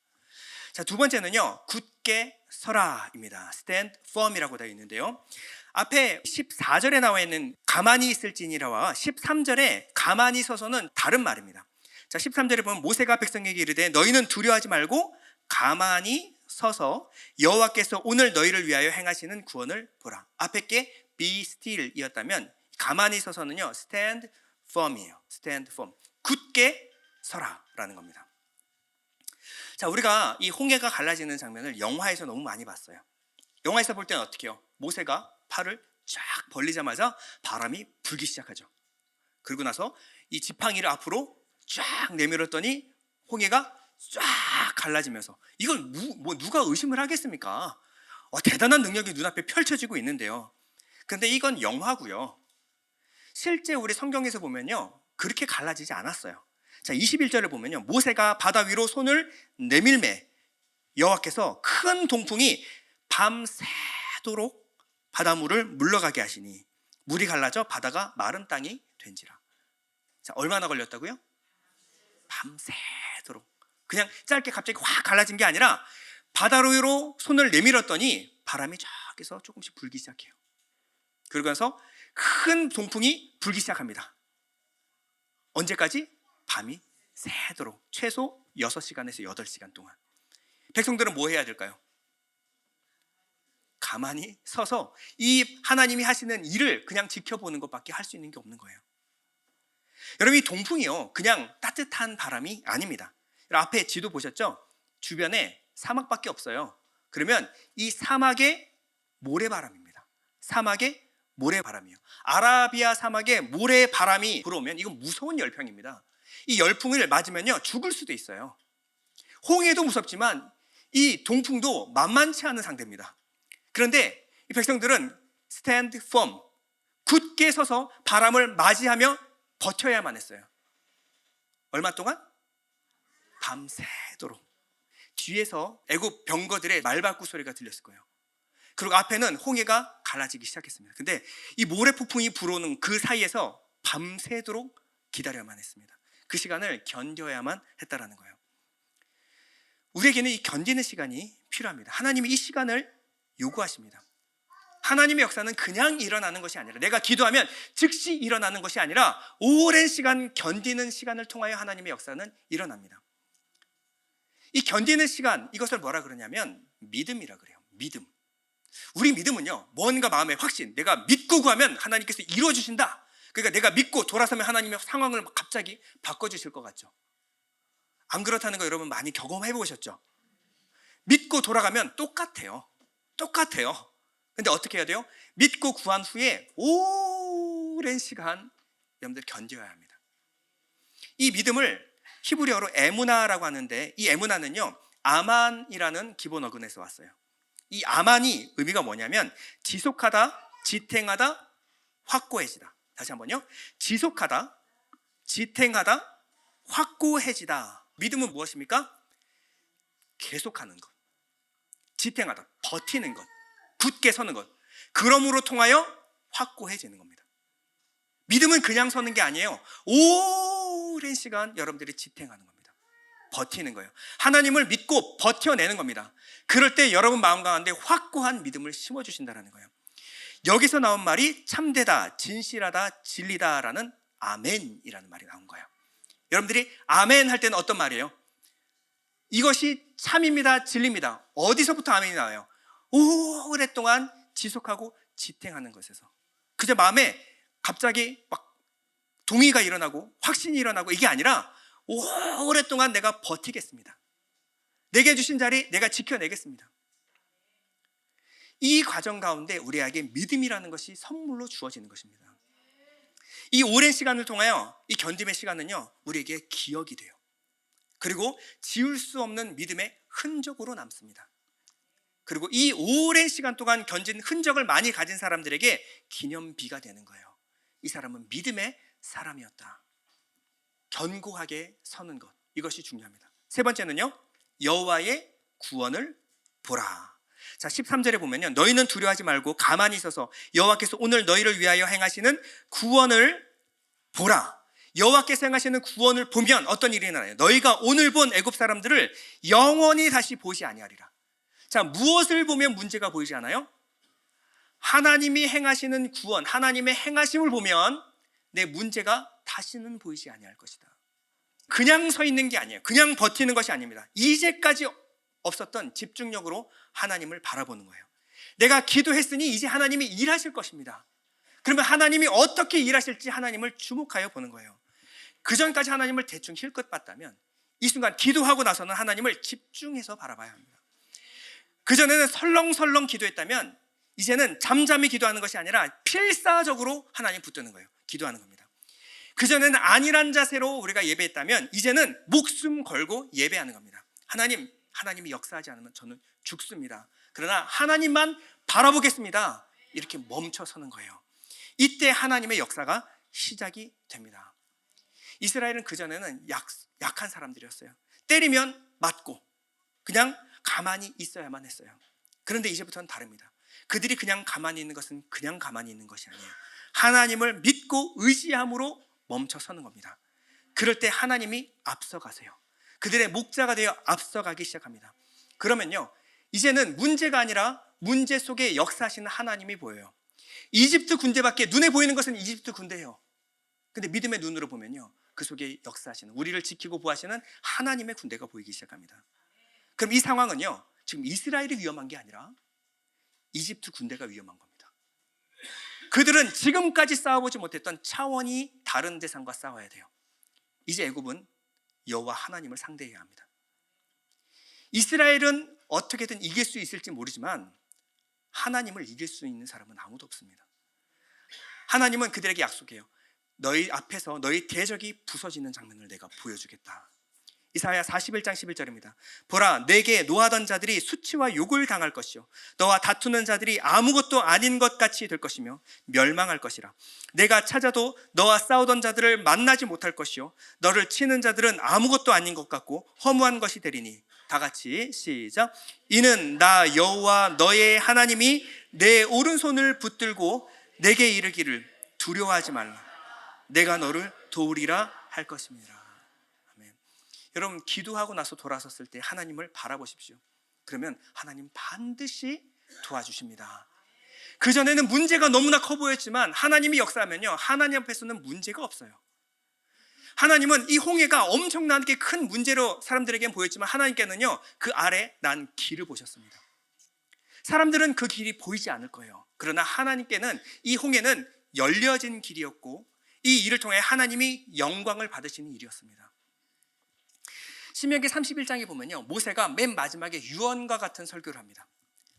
자, 두 번째는요, 굳게 서라입니다. stand firm이라고 되어 있는데요. 앞에 14절에 나와 있는 가만히 있을지니라와 13절에 가만히 서서는 다른 말입니다. 자, 13절에 보면 모세가 백성에게 이르되 너희는 두려워하지 말고 가만히 서서 여호와께서 오늘 너희를 위하여 행하시는 구원을 보라. 앞에 게 be still 이었다면 가만히 서서는요, stand firm이에요. stand firm. 굳게 서라라는 겁니다. 자, 우리가 이 홍해가 갈라지는 장면을 영화에서 너무 많이 봤어요. 영화에서 볼 때는 어떻게 해요? 모세가 팔을 쫙 벌리자마자 바람이 불기 시작하죠. 그리고 나서 이 지팡이를 앞으로 쫙 내밀었더니 홍해가 쫙 갈라지면서 이걸 누가 의심을 하겠습니까? 대단한 능력이 눈앞에 펼쳐지고 있는데요. 그런데 이건 영화고요. 실제 우리 성경에서 보면요, 그렇게 갈라지지 않았어요. 자, 21절을 보면요, 모세가 바다 위로 손을 내밀매 여호와께서 큰 동풍이 밤새도록 바닷물을 물러가게 하시니 물이 갈라져 바다가 마른 땅이 된지라. 자, 얼마나 걸렸다고요? 밤새도록. 그냥 짧게 갑자기 확 갈라진 게 아니라 바다 위로 손을 내밀었더니 바람이 저기서 조금씩 불기 시작해요. 그러면서 큰 동풍이 불기 시작합니다. 언제까지? 밤이 새도록. 최소 6시간에서 8시간 동안. 백성들은 뭐 해야 될까요? 가만히 서서 이 하나님이 하시는 일을 그냥 지켜보는 것밖에 할 수 있는 게 없는 거예요. 여러분, 이 동풍이요, 그냥 따뜻한 바람이 아닙니다. 앞에 지도 보셨죠? 주변에 사막밖에 없어요. 그러면 이 사막의 모래바람입니다. 사막의 모래바람이요. 아라비아 사막에 모래바람이 불어오면 이건 무서운 열풍입니다. 이 열풍을 맞으면요, 죽을 수도 있어요. 홍해도 무섭지만 이 동풍도 만만치 않은 상대입니다. 그런데 이 백성들은 stand firm, 굳게 서서 바람을 맞이하며 버텨야만 했어요. 얼마 동안? 밤새도록. 뒤에서 애굽 병거들의 말발굽 소리가 들렸을 거예요. 그리고 앞에는 홍해가 갈라지기 시작했습니다. 근데 이 모래폭풍이 불어오는 그 사이에서 밤새도록 기다려야만 했습니다. 그 시간을 견뎌야만 했다라는 거예요. 우리에게는 이 견디는 시간이 필요합니다. 하나님이 이 시간을 요구하십니다. 하나님의 역사는 그냥 일어나는 것이 아니라, 내가 기도하면 즉시 일어나는 것이 아니라 오랜 시간 견디는 시간을 통하여 하나님의 역사는 일어납니다. 이 견디는 시간, 이것을 뭐라 그러냐면 믿음이라 그래요. 믿음. 우리 믿음은요, 뭔가 마음의 확신, 내가 믿고 구하면 하나님께서 이루어주신다. 그러니까 내가 믿고 돌아서면 하나님의 상황을 갑자기 바꿔주실 것 같죠. 안 그렇다는 거 여러분 많이 경험해 보셨죠? 믿고 돌아가면 똑같아요. 근데 어떻게 해야 돼요? 믿고 구한 후에 오랜 시간 여러분들 견뎌야 합니다. 이 믿음을 히브리어로 에무나라고 하는데, 이 에무나는요, 아만이라는 기본 어근에서 왔어요. 이 아만이 의미가 뭐냐면 지속하다, 지탱하다, 확고해지다. 다시 한번요. 지속하다, 지탱하다, 확고해지다. 믿음은 무엇입니까? 계속하는 것, 지탱하다, 버티는 것, 굳게 서는 것. 그러므로 통하여 확고해지는 겁니다. 믿음은 그냥 서는 게 아니에요. 오랜 시간 여러분들이 지탱하는 겁니다. 버티는 거예요. 하나님을 믿고 버텨내는 겁니다. 그럴 때 여러분 마음 가운데 확고한 믿음을 심어주신다는 거예요. 여기서 나온 말이 참되다, 진실하다, 진리다라는 아멘이라는 말이 나온 거예요. 여러분들이 아멘 할 때는 어떤 말이에요? 이것이 참입니다, 진리입니다. 어디서부터 아멘이 나와요? 오랫동안 지속하고 지탱하는 것에서. 그저 마음에 갑자기 막 동의가 일어나고 확신이 일어나고 이게 아니라 오랫동안 내가 버티겠습니다. 내게 주신 자리 내가 지켜내겠습니다. 이 과정 가운데 우리에게 믿음이라는 것이 선물로 주어지는 것입니다. 이 오랜 시간을 통하여 이 견딤의 시간은요, 우리에게 기억이 돼요. 그리고 지울 수 없는 믿음의 흔적으로 남습니다. 그리고 이 오랜 시간 동안 견딘 흔적을 많이 가진 사람들에게 기념비가 되는 거예요. 이 사람은 믿음의 사람이었다. 견고하게 서는 것, 이것이 중요합니다. 세 번째는요, 여호와의 구원을 보라. 자, 13절에 보면요. 너희는 두려워하지 말고 가만히 있어서 여호와께서 오늘 너희를 위하여 행하시는 구원을 보라. 여호와께서 행하시는 구원을 보면 어떤 일이 일어나요? 너희가 오늘 본 애굽 사람들을 영원히 다시 보지 아니하리라. 자, 무엇을 보면 문제가 보이지 않아요? 하나님이 행하시는 구원, 하나님의 행하심을 보면 내 문제가 다시는 보이지 아니할 것이다. 그냥 서 있는 게 아니에요. 그냥 버티는 것이 아닙니다. 이제까지 없었던 집중력으로 하나님을 바라보는 거예요. 내가 기도했으니 이제 하나님이 일하실 것입니다. 그러면 하나님이 어떻게 일하실지 하나님을 주목하여 보는 거예요. 그 전까지 하나님을 대충 힐끗 봤다면 이 순간 기도하고 나서는 하나님을 집중해서 바라봐야 합니다. 그전에는 설렁설렁 기도했다면 이제는 잠잠히 기도하는 것이 아니라 필사적으로 하나님 붙드는 거예요. 기도하는 겁니다. 그전에는 안일한 자세로 우리가 예배했다면 이제는 목숨 걸고 예배하는 겁니다. 하나님이 역사하지 않으면 저는 죽습니다. 그러나 하나님만 바라보겠습니다. 이렇게 멈춰 서는 거예요. 이때 하나님의 역사가 시작이 됩니다. 이스라엘은 그전에는 약한 사람들이었어요. 때리면 맞고 그냥 가만히 있어야만 했어요. 그런데 이제부터는 다릅니다. 그들이 그냥 가만히 있는 것은 그냥 가만히 있는 것이 아니에요. 하나님을 믿고 의지함으로 멈춰 서는 겁니다. 그럴 때 하나님이 앞서가세요. 그들의 목자가 되어 앞서가기 시작합니다. 그러면요, 이제는 문제가 아니라 문제 속에 역사하시는 하나님이 보여요. 이집트 군대밖에 눈에 보이는 것은 이집트 군대예요. 근데 믿음의 눈으로 보면요, 그 속에 역사하시는, 우리를 지키고 보호하시는 하나님의 군대가 보이기 시작합니다. 그럼 이 상황은요, 지금 이스라엘이 위험한 게 아니라 이집트 군대가 위험한 겁니다. 그들은 지금까지 싸워보지 못했던 차원이 다른 대상과 싸워야 돼요. 이제 애굽은 여호와 하나님을 상대해야 합니다. 이스라엘은 어떻게든 이길 수 있을지 모르지만 하나님을 이길 수 있는 사람은 아무도 없습니다. 하나님은 그들에게 약속해요. 너희 앞에서 너희 대적이 부서지는 장면을 내가 보여주겠다. 이사야 41장 11절입니다. 보라, 내게 노하던 자들이 수치와 욕을 당할 것이요 너와 다투는 자들이 아무것도 아닌 것 같이 될 것이며 멸망할 것이라. 내가 찾아도 너와 싸우던 자들을 만나지 못할 것이요 너를 치는 자들은 아무것도 아닌 것 같고 허무한 것이 되리니. 다 같이 시작. 이는 나 여호와 너의 하나님이 내 오른손을 붙들고 내게 이르기를 두려워하지 말라. 내가 너를 도우리라 할 것입니다. 여러분, 기도하고 나서 돌아섰을 때 하나님을 바라보십시오. 그러면 하나님 반드시 도와주십니다. 그전에는 문제가 너무나 커 보였지만 하나님이 역사하면요, 하나님 앞에서는 문제가 없어요. 하나님은 이 홍해가 엄청나게 큰 문제로 사람들에게는 보였지만 하나님께는요, 그 아래 난 길을 보셨습니다. 사람들은 그 길이 보이지 않을 거예요. 그러나 하나님께는 이 홍해는 열려진 길이었고 이 일을 통해 하나님이 영광을 받으시는 일이었습니다. 신명기 31장에 보면요, 모세가 맨 마지막에 유언과 같은 설교를 합니다.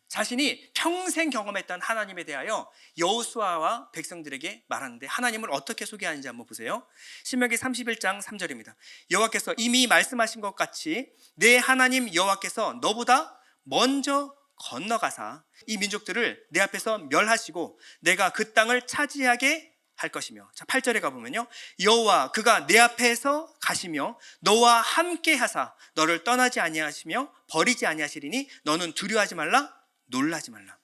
자신이 평생 경험했던 하나님에 대하여 여호수아와 백성들에게 말하는데 하나님을 어떻게 소개하는지 한번 보세요. 신명기 31장 3절입니다. 여호와께서 이미 말씀하신 것 같이 내 하나님 여호와께서 너보다 먼저 건너가사 이 민족들을 내 앞에서 멸하시고 내가 그 땅을 차지하게 할 것이며. 자, 8절에 가보면요, 여호와 그가 내 앞에서 가시며 너와 함께 하사 너를 떠나지 아니하시며 버리지 아니하시리니 너는 두려워하지 말라, 놀라지 말라.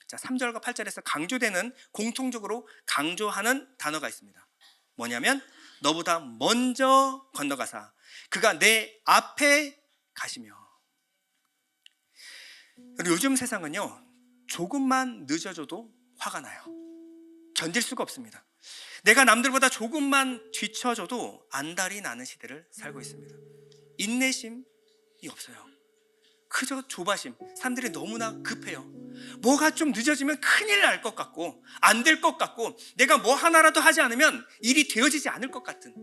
자, 3절과 8절에서 강조되는, 공통적으로 강조하는 단어가 있습니다. 뭐냐면 너보다 먼저 건너가사 그가 내 앞에 가시며. 요즘 세상은요, 조금만 늦어져도 화가 나요. 견딜 수가 없습니다. 내가 남들보다 조금만 뒤쳐져도 안달이 나는 시대를 살고 있습니다. 인내심이 없어요. 그저 조바심. 사람들이 너무나 급해요. 뭐가 좀 늦어지면 큰일 날 것 같고 안 될 것 같고 내가 뭐 하나라도 하지 않으면 일이 되어지지 않을 것 같은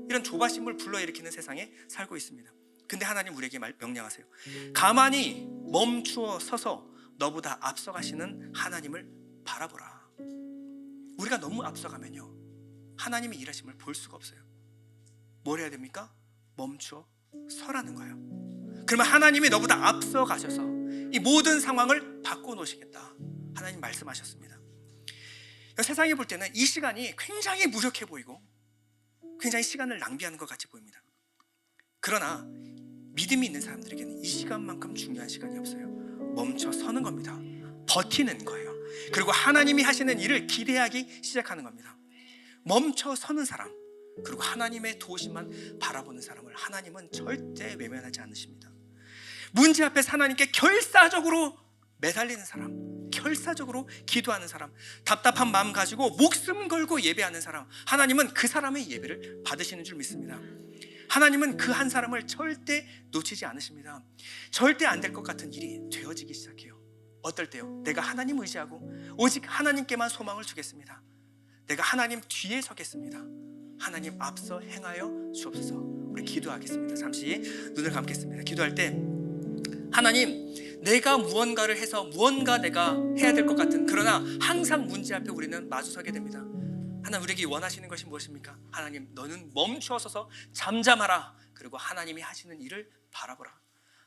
이런 조바심을 불러일으키는 세상에 살고 있습니다. 근데 하나님 우리에게 명령하세요. 가만히 멈추어 서서 너보다 앞서가시는 하나님을 바라보라. 우리가 너무 앞서가면요, 하나님의 일하심을 볼 수가 없어요. 뭘 해야 됩니까? 멈추어 서라는 거예요. 그러면 하나님이 너보다 앞서 가셔서 이 모든 상황을 바꿔놓으시겠다. 하나님 말씀하셨습니다. 세상이 볼 때는 이 시간이 굉장히 무력해 보이고 굉장히 시간을 낭비하는 것 같이 보입니다. 그러나 믿음이 있는 사람들에게는 이 시간만큼 중요한 시간이 없어요. 멈춰 서는 겁니다. 버티는 거예요. 그리고 하나님이 하시는 일을 기대하기 시작하는 겁니다. 멈춰 서는 사람, 그리고 하나님의 도우심만 바라보는 사람을 하나님은 절대 외면하지 않으십니다. 문제 앞에서 하나님께 결사적으로 매달리는 사람, 결사적으로 기도하는 사람, 답답한 마음 가지고 목숨 걸고 예배하는 사람, 하나님은 그 사람의 예배를 받으시는 줄 믿습니다. 하나님은 그 한 사람을 절대 놓치지 않으십니다. 절대 안 될 것 같은 일이 되어지기 시작해요. 어떨 때요? 내가 하나님 의지하고 오직 하나님께만 소망을 두겠습니다. 내가 하나님 뒤에 서겠습니다. 하나님 앞서 행하여 주옵소서. 우리 기도하겠습니다. 잠시 눈을 감겠습니다. 기도할 때 하나님, 내가 무언가를 해서 무언가 내가 해야 될 것 같은, 그러나 항상 문제 앞에 우리는 마주서게 됩니다. 하나님, 우리에게 원하시는 것이 무엇입니까? 하나님, 너는 멈추어서서 잠잠하라. 그리고 하나님이 하시는 일을 바라보라.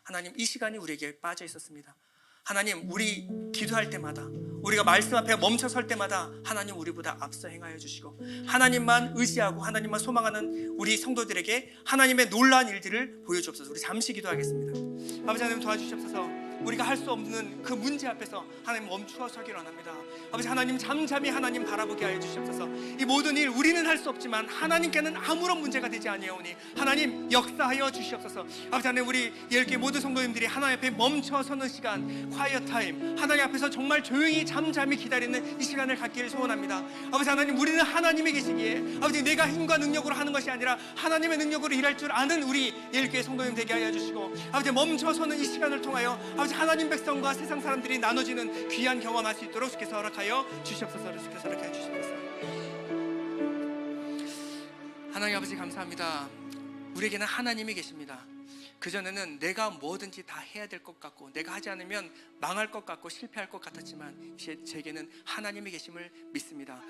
하나님, 이 시간이 우리에게 빠져 있었습니다. 하나님, 우리 기도할 때마다, 우리가 말씀 앞에 멈춰 설 때마다 하나님 우리보다 앞서 행하여 주시고 하나님만 의지하고 하나님만 소망하는 우리 성도들에게 하나님의 놀라운 일들을 보여주옵소서. 우리 잠시 기도하겠습니다. 아버지 하나님, 도와주시옵소서. 우리가 할 수 없는 그 문제 앞에서 하나님 멈추어 서기를 원합니다. 아버지 하나님, 잠잠히 하나님 바라보게 하여 주시옵소서. 이 모든 일 우리는 할 수 없지만 하나님께는 아무런 문제가 되지 아니하오니 하나님 역사하여 주시옵소서. 아버지 하나님, 우리 예일교회 모든 성도님들이 하나님 앞에 멈춰 서는 시간, quiet time, 하나님 앞에서 정말 조용히 잠잠히 기다리는 이 시간을 갖기를 소원합니다. 아버지 하나님, 우리는 하나님이 계시기에 아버지 내가 힘과 능력으로 하는 것이 아니라 하나님의 능력으로 일할 줄 아는 우리 예일교회 성도님 되게 하여 주시고 아버지 멈춰 서는 이 시간을 통하여 아버지 하나님 백성과 세상 사람들이 나눠지는 귀한 경험할 수 있도록 주께서 허락하여 주시옵소서. 주께서 허락하여 주시옵소서. 하나님 아버지, 감사합니다. 우리에게는 하나님이 계십니다. 그전에는 내가 뭐든지 다 해야 될 것 같고 내가 하지 않으면 망할 것 같고 실패할 것 같았지만 이제 제게는 하나님이 계심을 믿습니다.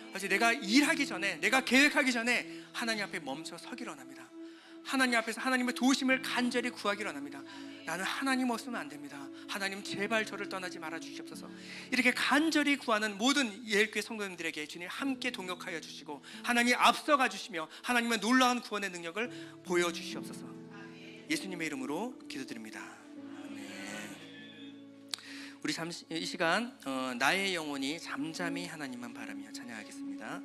아버지, 내가 일하기 전에, 내가 계획하기 전에 하나님 앞에 멈춰 서기를 원합니다. 하나님 앞에서 하나님의 도우심을 간절히 구하기를 원합니다. 나는 하나님 없으면 안 됩니다. 하나님, 제발 저를 떠나지 말아 주시옵소서. 이렇게 간절히 구하는 모든 예일교회 성도님들에게 주님 함께 동역하여 주시고 하나님 앞서가 주시며 하나님의 놀라운 구원의 능력을 보여주시옵소서. 예수님의 이름으로 기도드립니다. 아멘. 우리 잠시 이 시간 나의 영혼이 잠잠히 하나님만 바라며 찬양하겠습니다.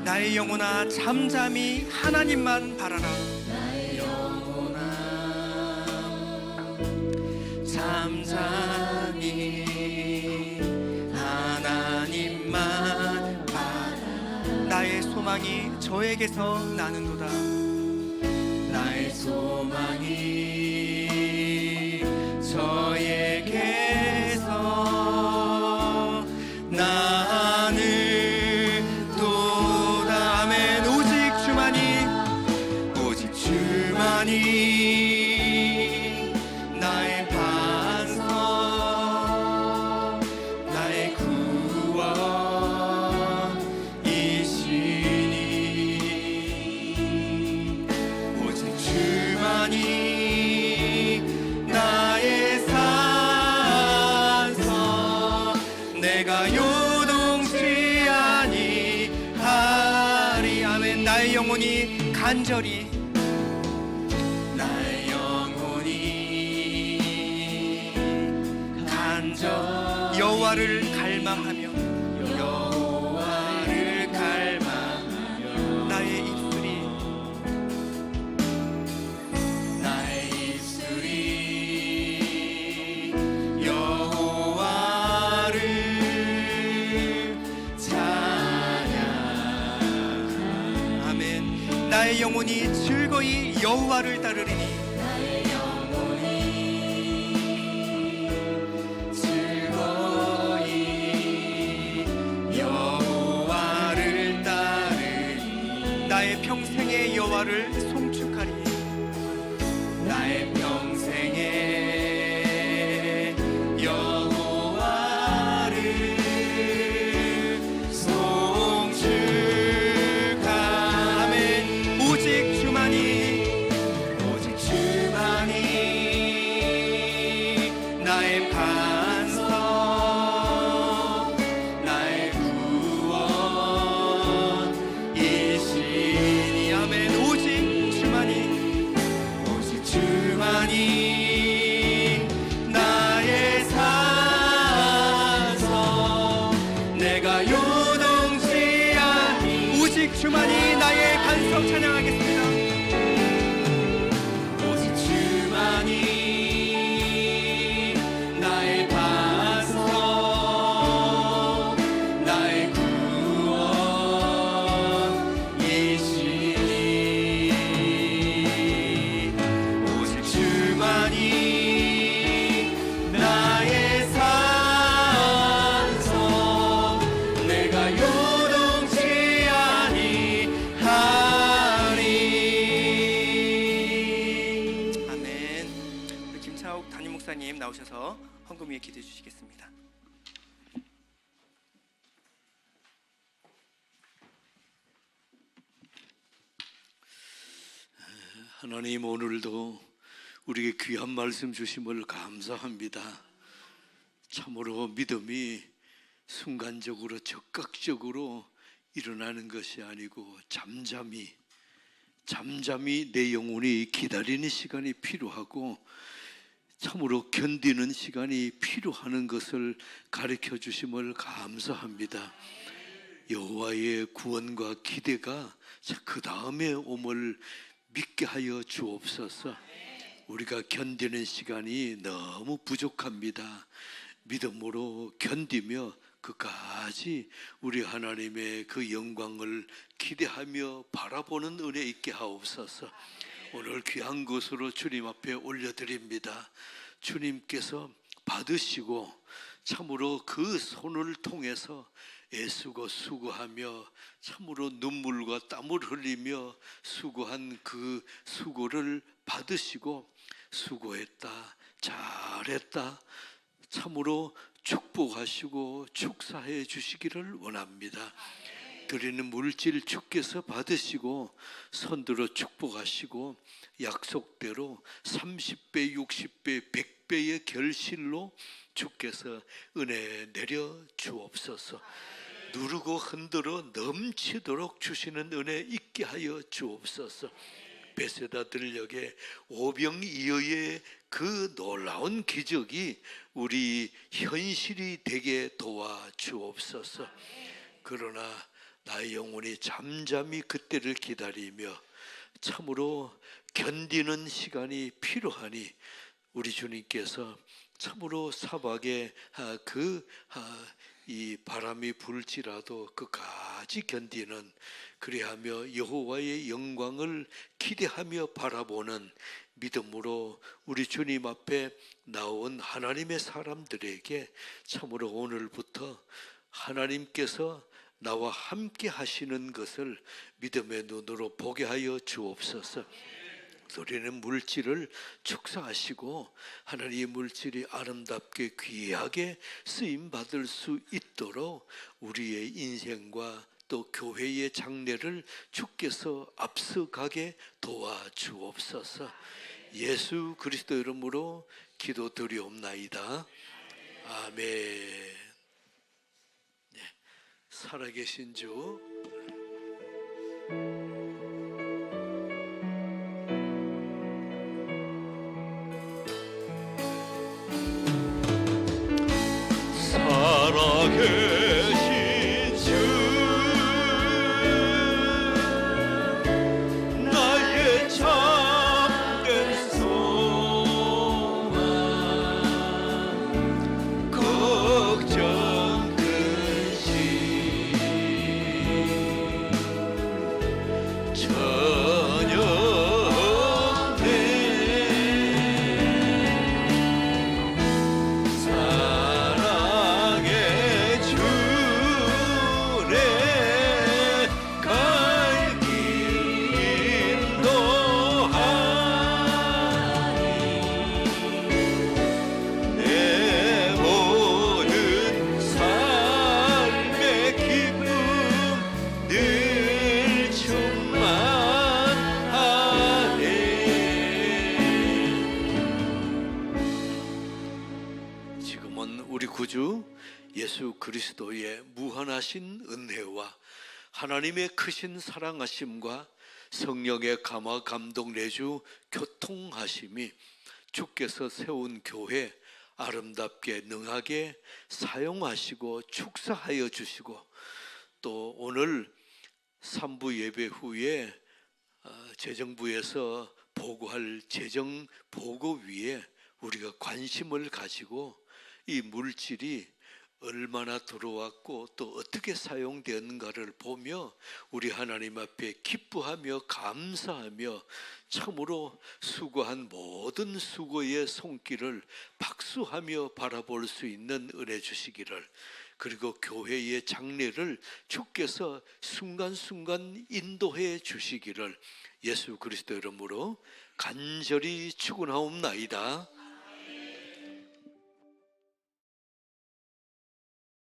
나의 영혼아, 잠잠히 하나님만 바라라. 나의 영혼아, 잠잠히 하나님만 바라라. 나의 소망이 저에게서 나는도다. 나의 소망이 저에게서 나는 나의 반석, 나의 구원이시니 오직 주만이 나의 산성, 내가 요동치 아니하리. 아멘. 나의 영혼이 간절히 여호와를 갈망하며 여호와를 갈망하며 나의 입술이 여호와를 찬양. 아멘. 나의 영혼이 즐거이 여호와를 따르리니 여호와를 송축하리. 나의 평생에 여호와를 송축하면 오직 주만이 나의 반석 나의 구원이시니 아멘. 오직 주만이 나의 산성 내가 요동치 않니. 오직 주만이 나의 반석 찬양하겠습니다. 오직 주만이 나의 반석 나의 구원이시니 오직 주만이 나의 산성 내가 요동치 아니하리. 아멘. 우리 김차옥 담임 목사님 나오셔서 헌금 위에 기도해 주시겠습니다. 하나님, 오늘도 우리에게 귀한 말씀 주심을 감사합니다. 참으로 믿음이 순간적으로 적극적으로 일어나는 것이 아니고 잠잠히 내 영혼이 기다리는 시간이 필요하고 참으로 견디는 시간이 필요하는 것을 가르쳐 주심을 감사합니다. 여호와의 구원과 기대가 그 다음에 옴을 믿게 하여 주옵소서. 우리가 견디는 시간이 너무 부족합니다. 믿음으로 견디며 끝까지 우리 하나님의 그 영광을 기대하며 바라보는 은혜 있게 하옵소서. 오늘 귀한 것으로 주님 앞에 올려드립니다. 주님께서 받으시고 참으로 그 손을 통해서 애쓰고 수고하며 참으로 눈물과 땀을 흘리며 수고한 그 수고를 받으시고 수고했다, 잘했다 참으로 축복하시고 축사해 주시기를 원합니다. 드리는 물질 주께서 받으시고 손들어 축복하시고 약속대로 30배, 60배, 100배의 결실로 주께서 은혜 내려 주옵소서. 누르고 흔들어 넘치도록 주시는 은혜 있게 하여 주옵소서. 베세다 들녘에 오병이어의 그 놀라운 기적이 우리 현실이 되게 도와 주옵소서. 그러나 나의 영혼이 잠잠히 그때를 기다리며 참으로 견디는 시간이 필요하니 우리 주님께서 참으로 사박에 이 바람이 불지라도 끝까지 견디는 그리하며 여호와의 영광을 기대하며 바라보는 믿음으로 우리 주님 앞에 나온 하나님의 사람들에게 참으로 오늘부터 하나님께서 나와 함께 하시는 것을 믿음의 눈으로 보게 하여 주옵소서. 우리는 물질을 축사하시고 하나님의 물질이 아름답게 귀하게 쓰임받을 수 있도록 우리의 인생과 또 교회의 장래를 주께서 앞서가게 도와주옵소서. 예수 그리스도 이름으로 기도드리옵나이다. 아멘. 네, 살아계신 주 살아계신 주 나의 참된 소망 걱정 근심 구주 예수 그리스도의 무한하신 은혜와 하나님의 크신 사랑하심과 성령의 감화 감동 내주 교통하심이 주께서 세운 교회 아름답게 능하게 사용하시고 축사하여 주시고, 또 오늘 3부 예배 후에 재정부에서 보고할 재정 보고위에 우리가 관심을 가지고 이 물질이 얼마나 들어왔고 또 어떻게 사용되었는가를 보며 우리 하나님 앞에 기뻐하며 감사하며 참으로 수고한 모든 수고의 손길을 박수하며 바라볼 수 있는 은혜 주시기를, 그리고 교회의 장래를 주께서 순간순간 인도해 주시기를 예수 그리스도 이름으로 간절히 축원하옵나이다.